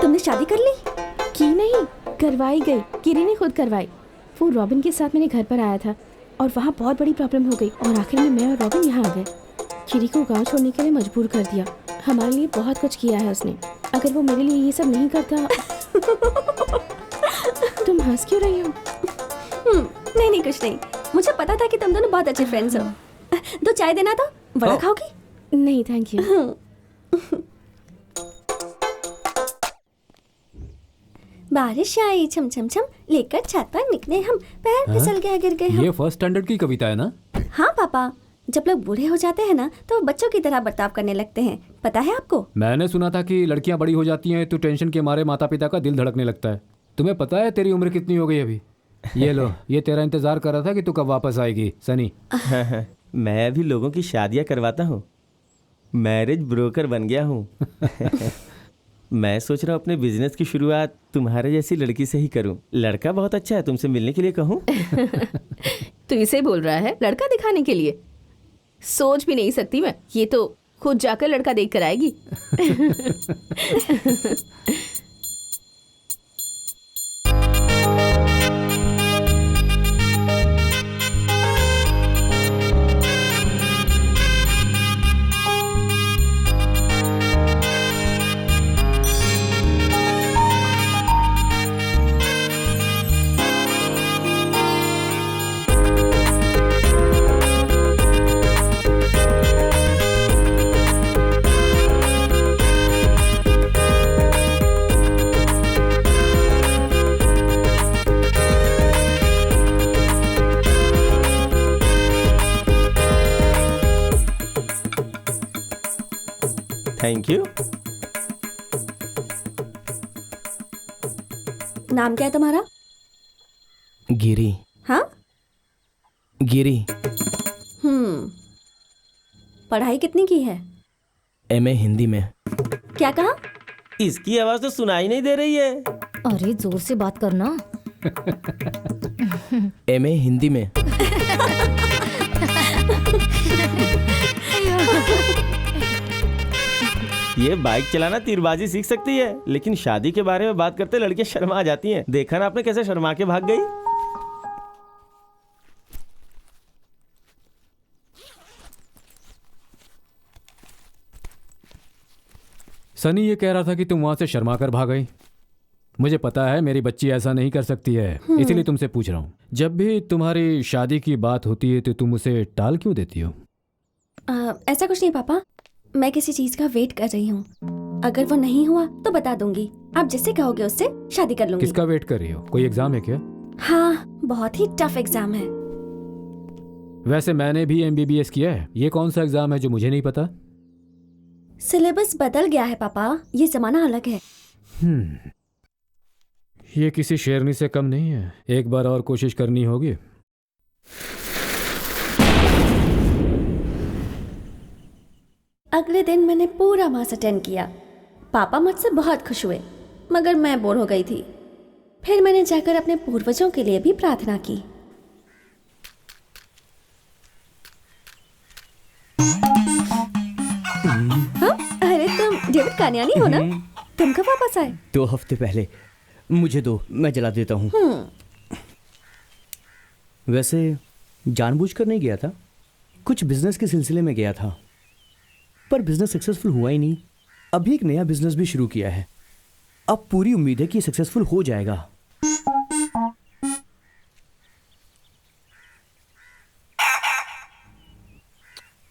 तुमने शादी कर ली? की नहीं, करवाई गई। गिरी ने खुद करवाई। वो रॉबिन के साथ मेरे घर पर आया था और वहाँ बहुत बड़ी प्रॉब्लम हो गई और आखिर में मैं और रॉबिन यहाँ आ गए। गिरी को गांव छोड़ने के लिए मजबूर कर दिया। हमारे लिए बहुत कुछ किया है उसने। अगर वो मेरे लिए ये सब नहीं करता। तुम हंस क्यों रही हो? नहीं कुछ नहीं। मुझे पता था कि तुम दोनों बहुत अच्छे फ्रेंड्स हो। 2 चाय देना तो बड़ा खाओगी? नहीं थैंक यू। बारिश आई छम छम छम, लेकर छाता निकले हम, पैर फिसल गया गिर गए हम। ये फर्स्ट स्टैंडर्ड की कविता है ना? हाँ पापा, जब लोग बूढ़े हो जाते हैं ना तो बच्चों की तरह बर्ताव करने लगते हैं। पता है आपको? मैंने सुना था कि लड़कियां बड़ी हो जाती हैं तो टेंशन के मारे माता पिता का दिल धड़कने लगता है। तुम्हें पता है तेरी उम्र कितनी हो गई अभी? ये लो, ये तेरा इंतजार कर रहा था कि तू कब वापस आएगी सनी। मैं भी लोगों की शादियां करवाता हूँ, मैरिज ब्रोकर बन गया हूँ। मैं सोच रहा हूँ अपने बिजनेस की शुरुआत तुम्हारे जैसी लड़की से ही करूँ। लड़का बहुत अच्छा है, तुमसे मिलने के लिए कहूँ? तू इसे बोल रहा है लड़का दिखाने के लिए? सोच भी नहीं सकती मैं। ये तो खुद जाकर लड़का देख कर आएगी। Thank you. नाम क्या है तुम्हारा? गिरी। हाँ, गिरी। पढ़ाई कितनी की है? एमए हिंदी में। क्या कहा? इसकी आवाज तो सुनाई नहीं दे रही है। अरे जोर से बात करना। एमए हिंदी में। ये बाइक चलाना तीरबाजी सीख सकती है, लेकिन शादी के बारे में बात करते लड़कियां शर्मा जाती हैं। देखा ना आपने कैसे शर्मा के भाग गई? सनी ये कह रहा था कि तुम वहां से शर्मा कर भाग गई। मुझे पता है मेरी बच्ची ऐसा नहीं कर सकती है, इसीलिए तुमसे पूछ रहा हूँ। जब भी तुम्हारी शादी की बात होती है तो तुम उसे टाल क्यों देती हो? ऐसा कुछ नहीं पापा, मैं किसी चीज का वेट कर रही हूँ। अगर वो नहीं हुआ तो बता दूंगी। आप जिससे कहोगे उससे शादी कर लूंगी। किसका वेट कर रही हो? कोई एग्जाम है क्या? हाँ, बहुत ही टफ एग्जाम है। वैसे मैंने भी MBBS किया है। ये कौन सा एग्जाम है जो मुझे नहीं पता? सिलेबस बदल गया है पापा, ये जमाना अलग है। ये किसी शेरनी से कम नहीं है। एक बार और कोशिश करनी होगी। अगले दिन मैंने पूरा मास अटेंड किया। पापा मुझसे बहुत खुश हुए, मगर मैं बोर हो गई थी। फिर मैंने जाकर अपने पूर्वजों के लिए भी प्रार्थना की। हाँ? अरे तुम डेविड कानियानी हो ना? तुम कब वापस आए? 2 हफ्ते पहले। मुझे दो, मैं जला देता हूँ। वैसे जानबूझकर नहीं गया था, कुछ बिजनेस के सिलसिले में गया था, पर बिजनेस सक्सेसफुल हुआ ही नहीं। अभी एक नया बिजनेस भी शुरू किया है। अब पूरी उम्मीद है कि सक्सेसफुल हो जाएगा।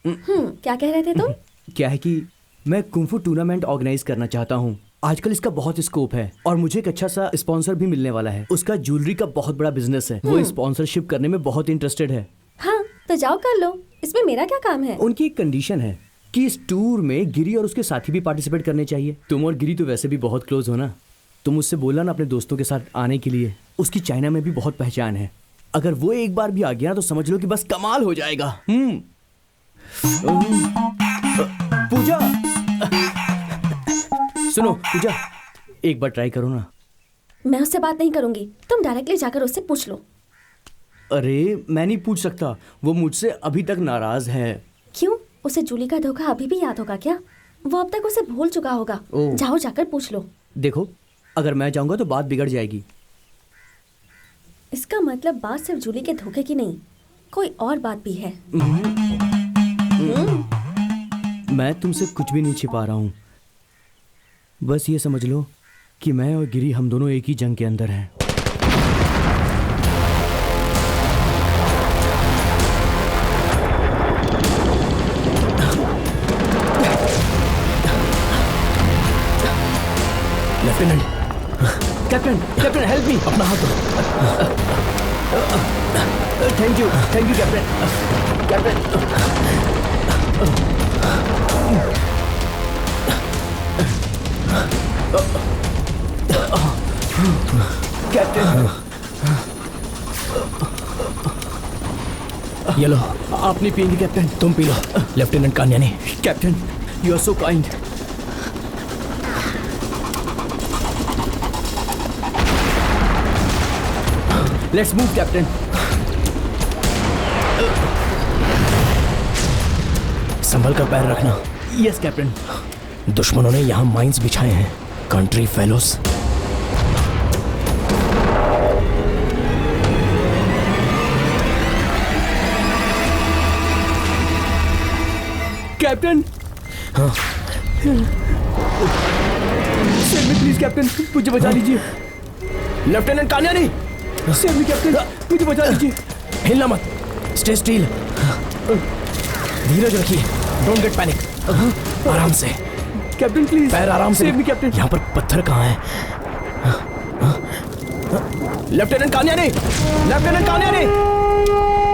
क्या कह रहे थे तुम? क्या है कि मैं कुंफू टूर्नामेंट ऑर्गेनाइज करना चाहता हूँ। आजकल इसका बहुत स्कोप है और मुझे एक अच्छा सा स्पॉन्सर भी मिलने वाला है। उसका ज्वेलरी का बहुत बड़ा बिजनेस है। वो स्पॉन्सरशिप करने में बहुत इंटरेस्टेड है। हाँ, तो जाओ कर लो, इसमें मेरा क्या काम है? उनकी एक कंडीशन है कि इस टूर में गिरी और उसके साथी भी पार्टिसिपेट करने चाहिए। तुम और गिरी तो वैसे भी बहुत क्लोज हो ना, तुम उससे बोलना ना अपने दोस्तों के साथ आने के लिए। उसकी चाइना में भी बहुत पहचान है। अगर वो एक बार भी आ गया तो समझ लो कि बस कमाल हो जाएगा। पूजा, सुनो पूजा, एक बार ट्राई करो ना। मैं उससे बात नहीं करूंगी, तुम डायरेक्टली जाकर उससे पूछ लो। अरे मैं नहीं पूछ सकता, वो मुझसे अभी तक नाराज है। क्यों? उसे जूली का धोखा अभी भी याद होगा क्या? वो अब तक उसे भूल चुका होगा। जाओ जाकर पूछ लो। देखो, अगर मैं जाऊंगा तो बात बिगड़ जाएगी। इसका मतलब बात सिर्फ जूली के धोखे की नहीं, कोई और बात भी है। मैं तुमसे कुछ भी नहीं छिपा रहा हूँ। बस ये समझ लो कि मैं और गिरी हम दोनों एक ही जंग के अंदर हैं। Lieutenant, captain, captain help me. अपना हाथ दो। Thank you captain. कैप्टन, ये लो। आप नहीं पिएंगे कैप्टन? तुम पी लो। Lieutenant Kanyani. Captain, you are so kind. Let's move captain. संभल कर पैर रखना। Yes captain. दुश्मनों ने यहाँ माइंस बिछाए हैं। Country fellows. कैप्टन, हाँ। सेव मी प्लीज कैप्टन, मुझे बचा लीजिए। Lieutenant Kanyani, save me captain, मुझे बचा लीजिए। हिलना मत, स्टे स्टिल। धीरज रखिए, डोंट गेट पैनिक। आराम से कैप्टन प्लीज, पैर आराम से। Save me captain. यहाँ पर पत्थर कहाँ है? Lieutenant Kanyani, lieutenant Kanyani,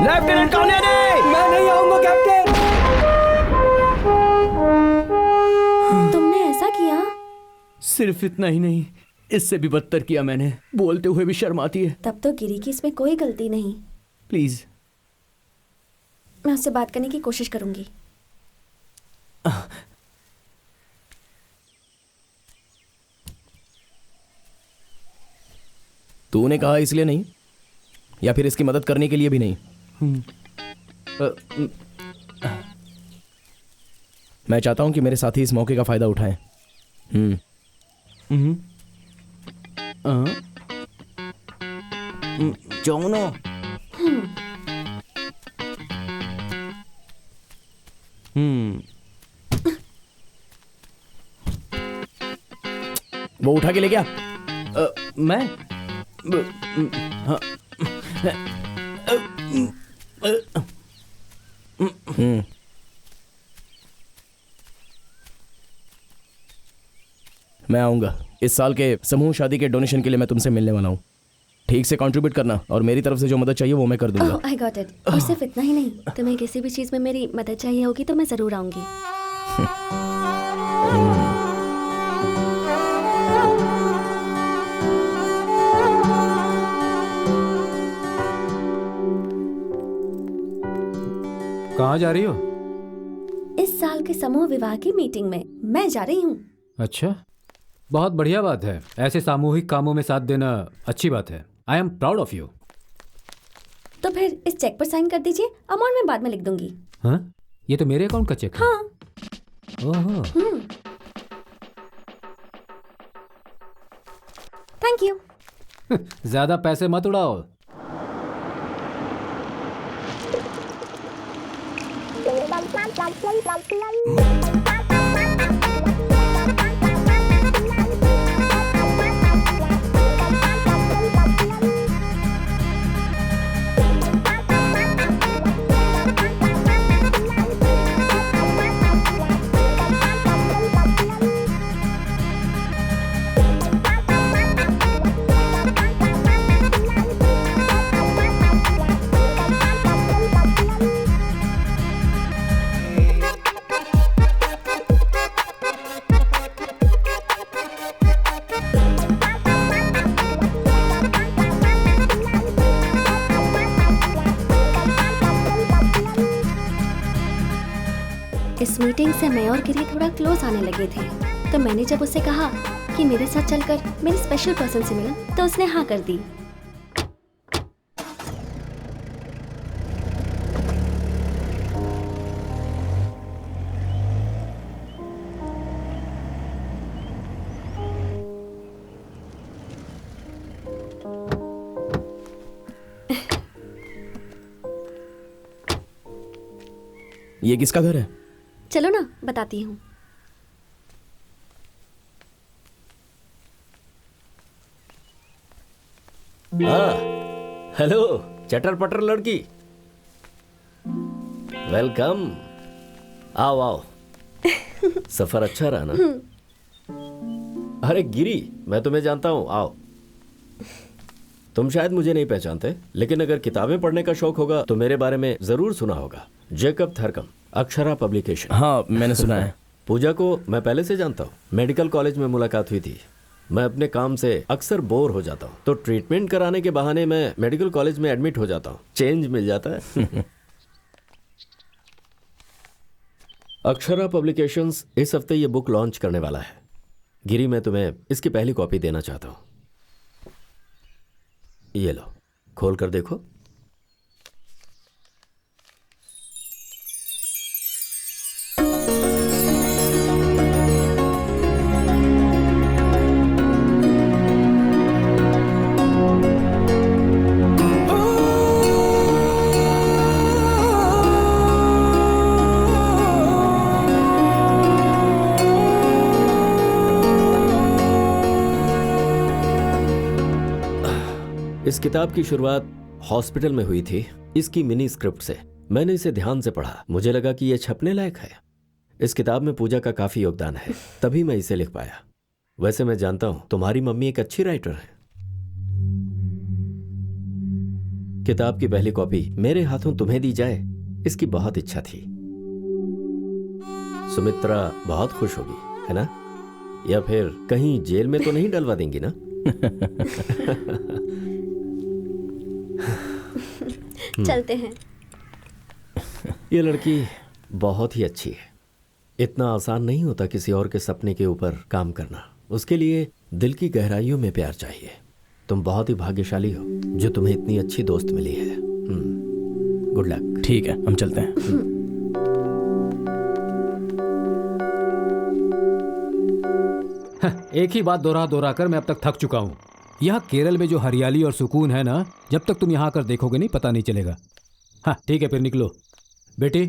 lieutenant Kanyani. मैं नहीं आऊंगा कैप्टन। तुमने ऐसा किया? सिर्फ इतना ही नहीं, इससे भी बदतर किया मैंने। बोलते हुए भी शर्म आती है। तब तो गिरी की इसमें कोई गलती नहीं। प्लीज। मैं उससे बात करने की कोशिश करूंगी। तूने कहा इसलिए नहीं, या फिर इसकी मदद करने के लिए भी नहीं? मैं चाहता हूं कि मेरे साथी इस मौके का फायदा उठाएं। जोनो। वो उठा के ले गया। मैं मैं आऊंगा। इस साल के समूह शादी के डोनेशन के लिए मैं तुमसे मिलने वाला हूँ। ठीक से कंट्रीब्यूट करना और मेरी तरफ से जो मदद चाहिए वो मैं कर दूंगा। I got it. और सिर्फ इतना ही नहीं, तुम्हें किसी भी चीज में मेरी मदद चाहिए होगी तो मैं जरूर आऊंगी। कहाँ जा रही हो? इस साल के समूह विवाह की मीटिंग में मैं जा रही हूँ। अच्छा, बहुत बढ़िया बात है। ऐसे सामूहिक कामों में साथ देना अच्छी बात है। I am proud of you. तो फिर इस चेक पर साइन कर दीजिए, अमाउंट मैं बाद में लिख दूंगी। हाँ, ये तो मेरे अकाउंट का चेक है। हाँ। ओहो। Thank you. ज्यादा पैसे मत उड़ाओ। इस मीटिंग से मैं और गिरी थोड़ा क्लोज आने लगे थे, तो मैंने जब उससे कहा कि मेरे साथ चलकर मेरे स्पेशल पर्सन से मिला, तो उसने हाँ कर दी। ये किसका घर है? चलो ना बताती हूँ। हाँ, हेलो चटर पटर लड़की, वेलकम। आओ आओ। सफर अच्छा रहा ना? अरे गिरी, मैं तुम्हें जानता हूँ, आओ। तुम शायद मुझे नहीं पहचानते, लेकिन अगर किताबें पढ़ने का शौक होगा तो मेरे बारे में जरूर सुना होगा। Jacob Tharakam, Akshara publication. हाँ, मैंने सुना है। पूजा को मैं पहले से जानता हूँ, मेडिकल कॉलेज में मुलाकात हुई थी। मैं अपने काम से अक्सर बोर हो जाता हूँ, तो ट्रीटमेंट कराने के बहाने मैं मेडिकल कॉलेज में एडमिट हो जाता हूँ, चेंज मिल जाता है। अक्षरा पब्लिकेशंस इस हफ्ते ये बुक लॉन्च करने वाला है। गिरी, मैं तुम्हें इसकी पहली कॉपी देना चाहता हूँ। ये लो, खोल कर देखो। इस किताब की शुरुआत हॉस्पिटल में हुई थी, इसकी मिनी स्क्रिप्ट से। मैंने इसे ध्यान से पढ़ा, मुझे लगा कि यह छपने लायक है। इस किताब में पूजा का काफी योगदान है, तभी मैं इसे लिख पाया। वैसे मैं जानता हूं तुम्हारी मम्मी एक अच्छी राइटर है। किताब की पहली कॉपी मेरे हाथों तुम्हें दी जाए, इसकी बहुत इच्छा थी। सुमित्रा बहुत खुश होगी, है ना? या फिर कहीं जेल में तो नहीं डलवा देंगी ना? चलते हैं। ये लड़की बहुत ही अच्छी है। इतना आसान नहीं होता किसी और के सपने के ऊपर काम करना। उसके लिए दिल की गहराइयों में प्यार चाहिए। तुम बहुत ही भाग्यशाली हो जो तुम्हें इतनी अच्छी दोस्त मिली है। Good luck. ठीक है, हम चलते हैं। एक ही बात दोहरा दोहरा कर मैं अब तक थक चुका हूँ। यहाँ केरल में जो हरियाली और सुकून है ना, जब तक तुम यहाँ आकर देखोगे नहीं पता नहीं चलेगा। हाँ ठीक है, फिर निकलो। बेटी,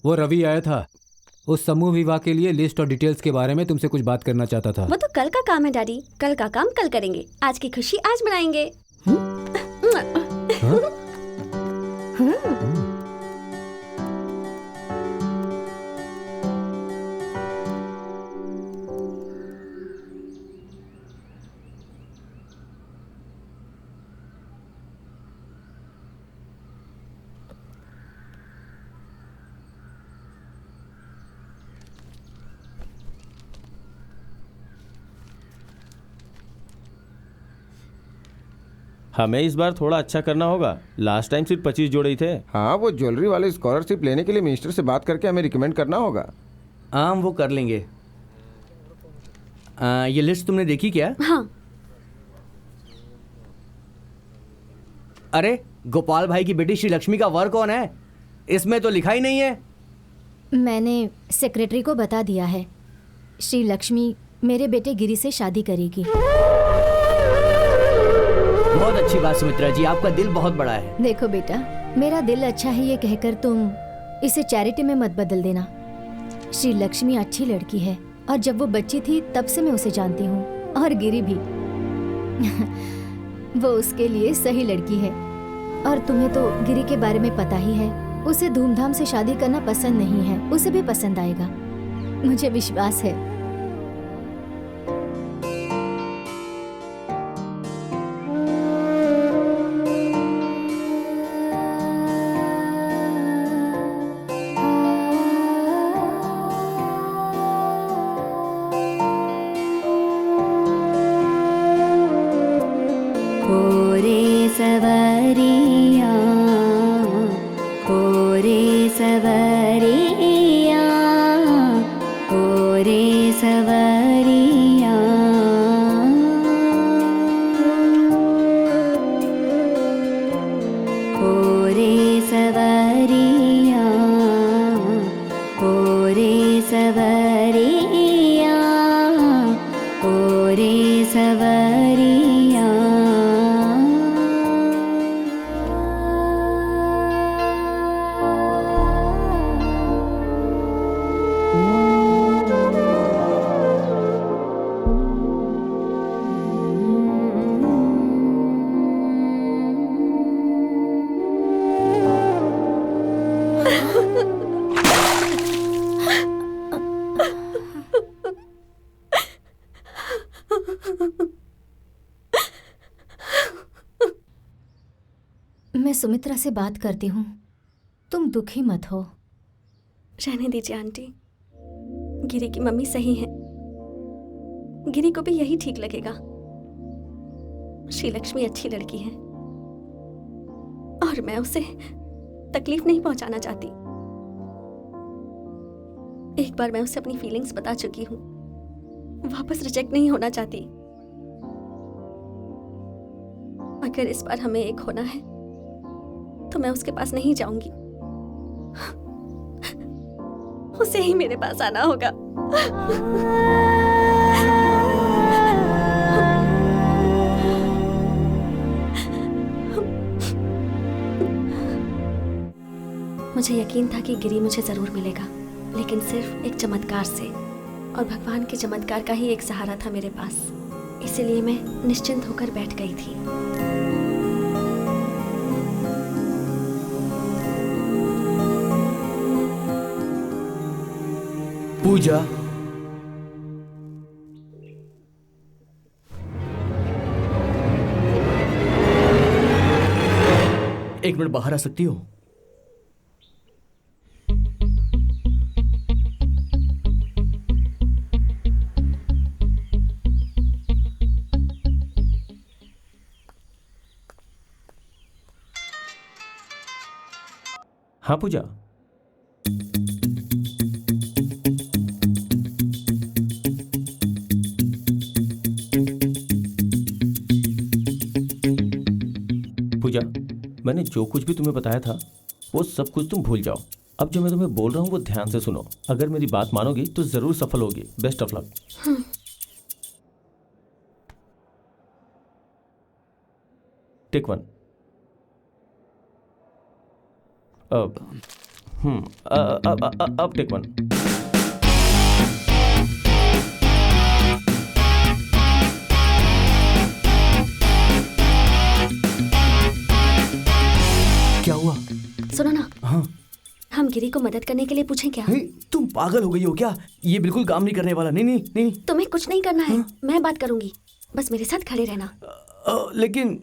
वो रवि आया था, उस समूह विवाह के लिए लिस्ट और डिटेल्स के बारे में तुमसे कुछ बात करना चाहता था। वो तो कल का काम है डैडी, कल का काम कल करेंगे। आज की खुशी आज मनाएंगे। हमें इस बार थोड़ा अच्छा करना होगा। लास्ट टाइम सिर्फ 25 जोड़े ही थे। हाँ, वो ज्वेलरी वाले स्कॉलरशिप लेने के लिए मिनिस्टर से बात करके हमें रिकमेंड करना होगा। हाँ हम वो कर लेंगे। ये लिस्ट तुमने देखी क्या? हाँ। अरे गोपाल भाई की बेटी श्री लक्ष्मी का वर कौन है? इसमें तो लिखा ही नहीं है। मैंने सेक्रेटरी को बता दिया है, श्री लक्ष्मी मेरे बेटे गिरी से शादी करेगी। बहुत अच्छी बात सुमित्रा जी, आपका दिल बहुत बड़ा है। देखो बेटा, मेरा दिल अच्छा है ये कहकर तुम इसे चैरिटी में मत बदल देना। श्री लक्ष्मी अच्छी लड़की है और जब वो बच्ची थी तब से मैं उसे जानती हूँ, और गिरी भी। वो उसके लिए सही लड़की है। और तुम्हें तो गिरी के बारे में पता ही है, उसे धूमधाम से शादी करना पसंद नहीं है। उसे भी पसंद आएगा, मुझे विश्वास है। मैं सुमित्रा से बात करती हूँ, तुम दुखी मत हो। रहने दीजिए आंटी, गिरी की मम्मी सही है। गिरी को भी यही ठीक लगेगा। श्री लक्ष्मी अच्छी लड़की है और मैं उसे तकलीफ नहीं पहुंचाना चाहती। एक बार मैं उसे अपनी फीलिंग्स बता चुकी हूँ, वापस रिजेक्ट नहीं होना चाहती। अगर इस बार हमें एक होना है तो मैं उसके पास नहीं जाऊंगी, उसे ही मेरे पास आना होगा। मुझे यकीन था कि गिरी मुझे जरूर मिलेगा, लेकिन सिर्फ एक चमत्कार से, और भगवान के चमत्कार का ही एक सहारा था मेरे पास। इसीलिए मैं निश्चिंत होकर बैठ गई थी। पूजा, एक मिनट बाहर आ सकती हो? हाँ पूजा, पूजा, मैंने जो कुछ भी तुम्हें बताया था वो सब कुछ तुम भूल जाओ। अब जो मैं तुम्हें बोल रहा हूँ वो ध्यान से सुनो। अगर मेरी बात मानोगी तो जरूर सफल होगी। Best of luck. Take one. अब टेक वन। क्या हुआ? सुनो ना। हाँ, हम गिरी को मदद करने के लिए पूछें क्या? तुम पागल हो गई हो क्या? ये बिल्कुल काम नहीं करने वाला। नहीं नहीं नहीं, तुम्हें कुछ नहीं करना है। मैं बात करूंगी, बस मेरे साथ खड़े रहना। लेकिन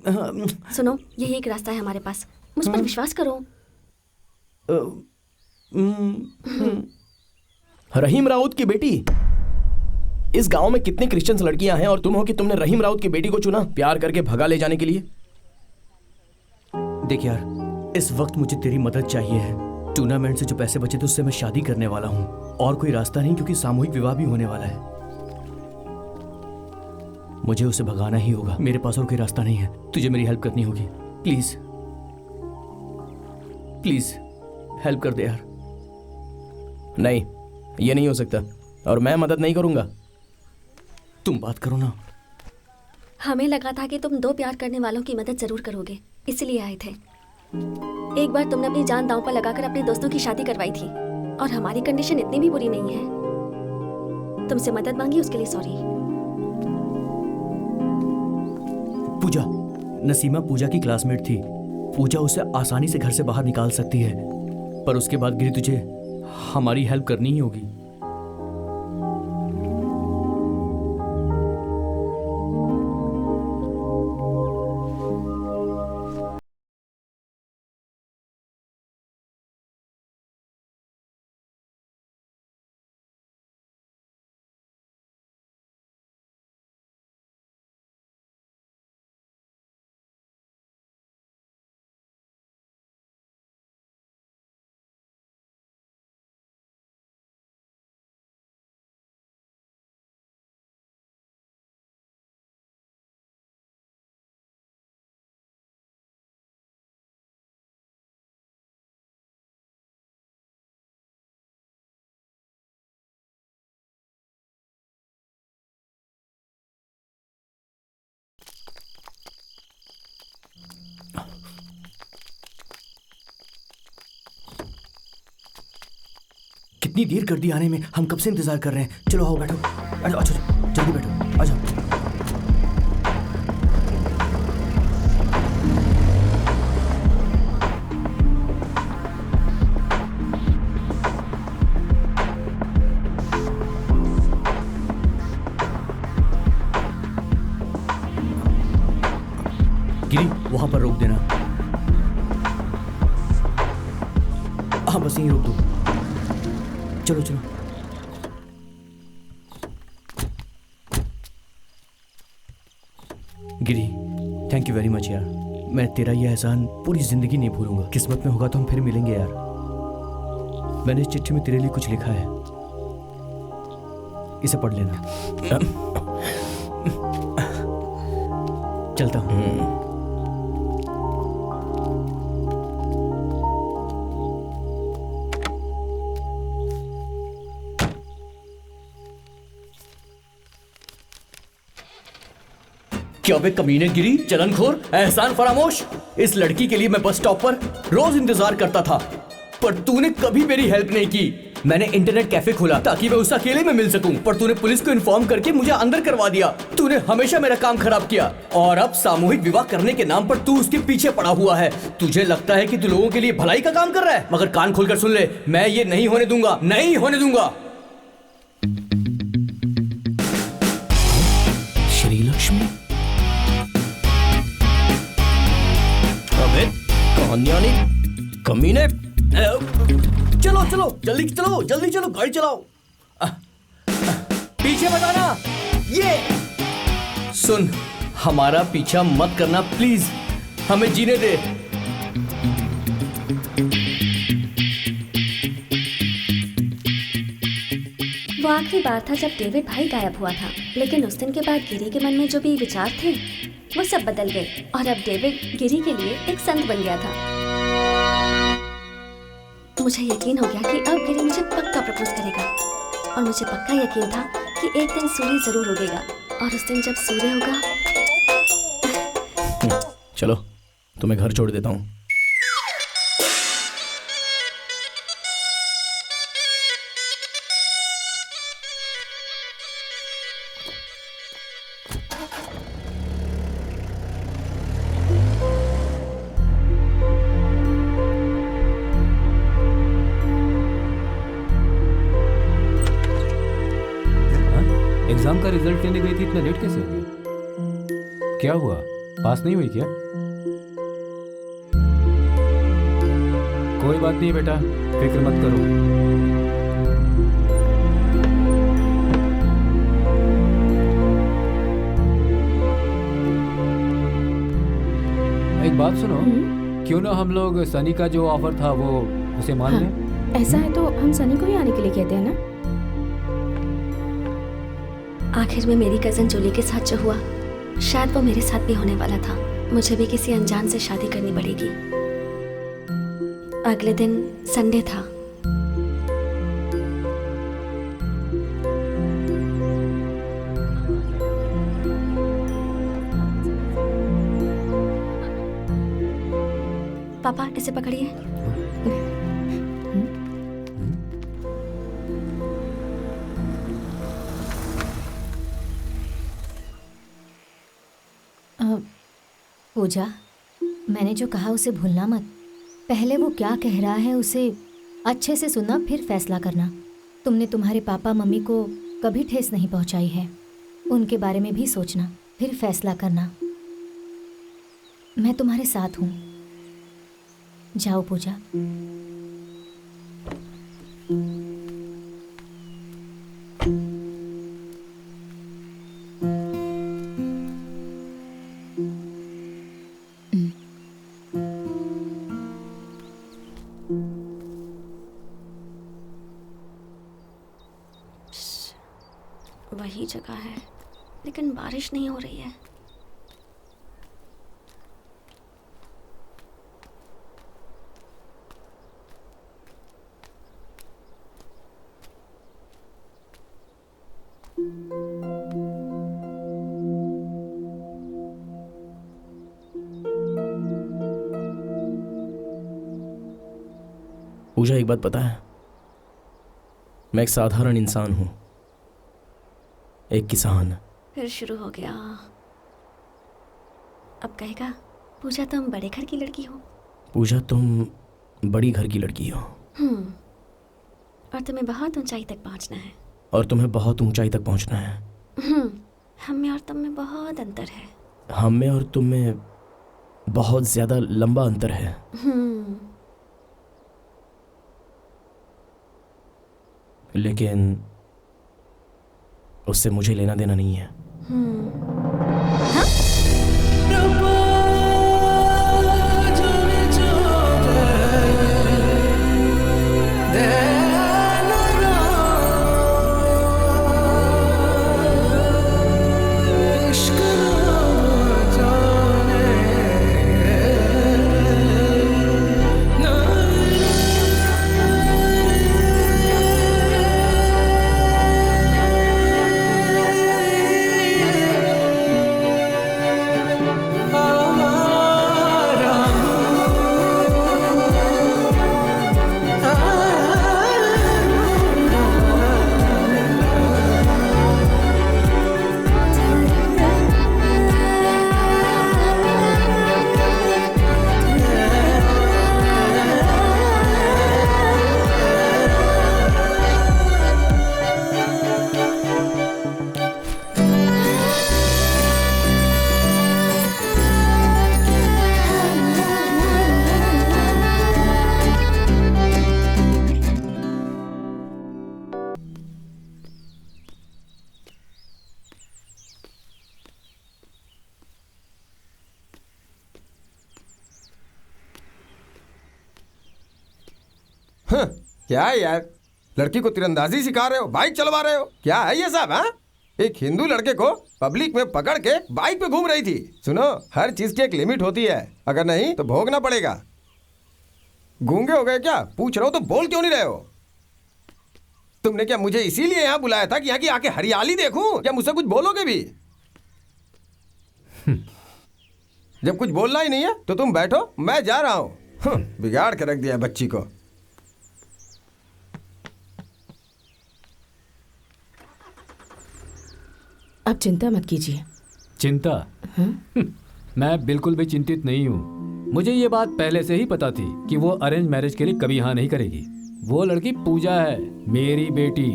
सुनो, यही एक रास्ता है हमारे पास, मुझ पर विश्वास करो। रहीम राउत की बेटी? इस गांव में कितनी क्रिश्चियन लड़कियां हैं और तुम हो कि तुमने रहीम राउत की बेटी को चुना प्यार करके भगा ले जाने के लिए? देख यार, इस वक्त मुझे तेरी मदद चाहिए है। टूर्नामेंट से जो पैसे बचे थे उससे मैं शादी करने वाला हूँ और कोई रास्ता नहीं, क्योंकि सामूहिक विवाह भी होने वाला है। मुझे उसे भगाना ही होगा। मेरे पास और कोई रास्ता नहीं है। तुझे मेरी हेल्प करनी होगी। प्लीज प्लीज हेल्प कर दे यार। नहीं, ये नहीं हो सकता और मैं मदद नहीं करूंगा। तुम बात करो ना। हमें लगा था कि तुम दो प्यार करने वालों की मदद जरूर करोगे, इसलिए आए थे। एक बार तुमने अपनी जान दांव पर लगाकर अपने दोस्तों की शादी करवाई थी और हमारी कंडीशन इतनी भी बुरी नहीं है। तुमसे मदद मांगी, उसके लिए सॉरी। पूजा, नसीमा पूजा की क्लासमेट थी। पूजा उसे आसानी से घर से बाहर निकाल सकती है, पर उसके बाद गिरी तुझे हमारी हेल्प करनी ही होगी। कितनी देर कर दी आने में, हम कब से इंतजार कर रहे हैं। चलो आओ, बैठो। अच्छा, जल्दी बैठो, आ जाओ। गिरी, वहां पर रोक देना। हाँ, बस यहीं रोक दो। चलो चलो। गिरी, थैंक यू वेरी मच यार। मैं तेरा ये एहसान पूरी जिंदगी नहीं भूलूंगा। किस्मत में होगा तो हम फिर मिलेंगे यार। मैंने इस चिट्ठी में तेरे लिए कुछ लिखा है, इसे पढ़ लेना। चलता हूं। क्या वे कमीने गिरी, चलनखोर, एहसान फरामोश। इस लड़की के लिए मैं बस स्टॉप पर रोज इंतजार करता था, पर तूने कभी मेरी हेल्प नहीं की। मैंने इंटरनेट कैफे खोला ताकि मैं उसे अकेले में मिल सकूं, पर तूने पुलिस को इन्फॉर्म करके मुझे अंदर करवा दिया। तूने हमेशा मेरा काम खराब किया और अब सामूहिक विवाह करने के नाम पर तू उसके पीछे पड़ा हुआ है। तुझे लगता है कि तू लोगों के लिए भलाई का काम कर रहा है, मगर कान खोलकर सुन ले, मैं ये नहीं होने दूंगा, नहीं होने दूंगा। श्रीलक्ष्मी, कहानियां नहीं, कमीने। चलो चलो, जल्दी चलो, जल्दी चलो, गाड़ी चलाओ। पीछे मत आना। ये सुन, हमारा पीछा मत करना प्लीज, हमें जीने दे। वो आखिरी बार था जब डेविड भाई गायब हुआ था, लेकिन उस दिन के बाद गिरी के मन में जो भी विचार थे वो सब बदल गए और अब डेविड गिरी के लिए एक संत बन गया था। मुझे यकीन हो गया कि अब गिरी मुझे पक्का प्रपोज करेगा और मुझे पक्का यकीन था कि एक दिन सूर्य जरूर उगेगा और उस दिन जब सूर्य होगा। चलो, तुम्हें घर छोड़ देता हूँ। एग्जाम का रिजल्ट लेने गई थी, इतना लेट कैसे हो गया? क्या हुआ, पास नहीं हुई क्या? कोई बात नहीं बेटा, फिक्र मत करो। एक बात सुनो, क्यों ना हम लोग सनी का जो ऑफर था वो उसे मान लें? ऐसा है तो हम सनी को ही आने के लिए कहते हैं ना। आखिर में मेरी कज़न जूली के साथ जो हुआ, शायद वो मेरे साथ भी होने वाला था। मुझे भी किसी अनजान से शादी करनी पड़ेगी। अगले दिन संडे था। पापा इसे पकड़िए। पूजा, मैंने जो कहा उसे भूलना मत। पहले वो क्या कह रहा है उसे अच्छे से सुनना, फिर फैसला करना। तुमने तुम्हारे पापा मम्मी को कभी ठेस नहीं पहुंचाई है, उनके बारे में भी सोचना, फिर फैसला करना। मैं तुम्हारे साथ हूँ। जाओ पूजा। वही जगह है, लेकिन बारिश नहीं हो रही है। पूजा, एक बात पता है, मैं एक साधारण इंसान हूं, एक किसान। फिर शुरू हो गया। अब कहेगा पूजा तुम बड़े घर की लड़की हो। पूजा, तुम बड़ी घर की लड़की हो। और तुम्हें बहुत ऊंचाई तक पहुंचना है। और तुम्हें बहुत ऊंचाई तक पहुंचना है। हम में और तुम में बहुत अंतर है। हम में और तुम में बहुत ज्यादा लंबा अंतर है। लेकिन उससे मुझे लेना देना नहीं है। क्या है यार, लड़की को तीरंदाजी सिखा रहे हो, बाइक चलवा रहे हो, क्या है ये सब? हाँ, एक हिंदू लड़के को पब्लिक में पकड़ के बाइक पे घूम रही थी। सुनो, हर चीज की एक लिमिट होती है, अगर नहीं तो भोगना पड़ेगा। गूंगे हो गए क्या? पूछ रहा हो तो बोल क्यों नहीं रहे हो? तुमने क्या मुझे इसीलिए यहाँ बुलाया था कि यहाँ की आके हरियाली देखूं, या मुझसे कुछ बोलोगे भी? जब कुछ बोलना ही नहीं है तो तुम बैठो, मैं जा रहा हूँ। बिगाड़ के रख दिया बच्ची को। अब चिंता मत कीजिए। चिंता? मैं बिल्कुल भी चिंतित नहीं हूँ। मुझे ये बात पहले से ही पता थी कि वो अरेंज मैरिज के लिए कभी हाँ नहीं करेगी। वो लड़की पूजा है, मेरी बेटी।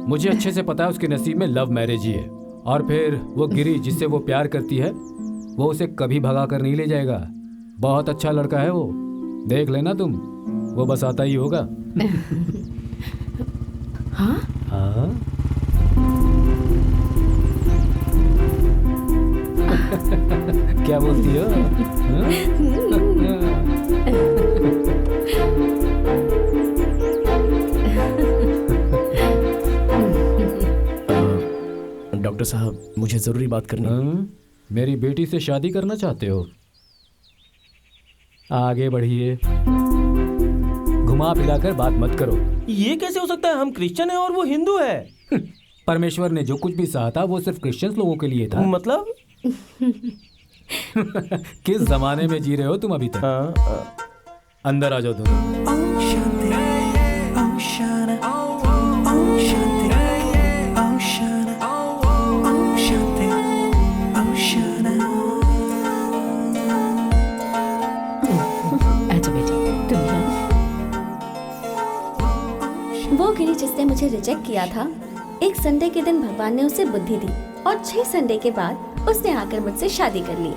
मुझे अच्छे से पता है उसके नसीब में लव मैरिज ही है। और फिर वो गिरी जिससे वो प्यार करती है, वो उसे कभी भगा कर नहीं ले जाएगा। बहुत अच्छा लड़का है वो, देख लेना तुम, वो बस आता ही होगा। हाँ? हाँ? क्या बोलती हो? डॉक्टर डॉक्टर साहब मुझे ज़रूरी बात करनी है। मेरी बेटी से शादी करना चाहते हो? आगे बढ़िए, घुमा फिराकर बात मत करो। ये कैसे हो सकता है? हम क्रिश्चियन हैं और वो हिंदू है। परमेश्वर ने जो कुछ भी सहा था वो सिर्फ क्रिश्चियन लोगों के लिए था। मतलब किस जमाने में जी रहे हो तुम अभी तक? अंदर आ जाओ दोनों। वो गिरी जिसने मुझे रिजेक्ट किया था, एक संडे के दिन भगवान ने उसे बुद्धि दी और 6 संडे के बाद उसने आकर मुझसे शादी कर ली।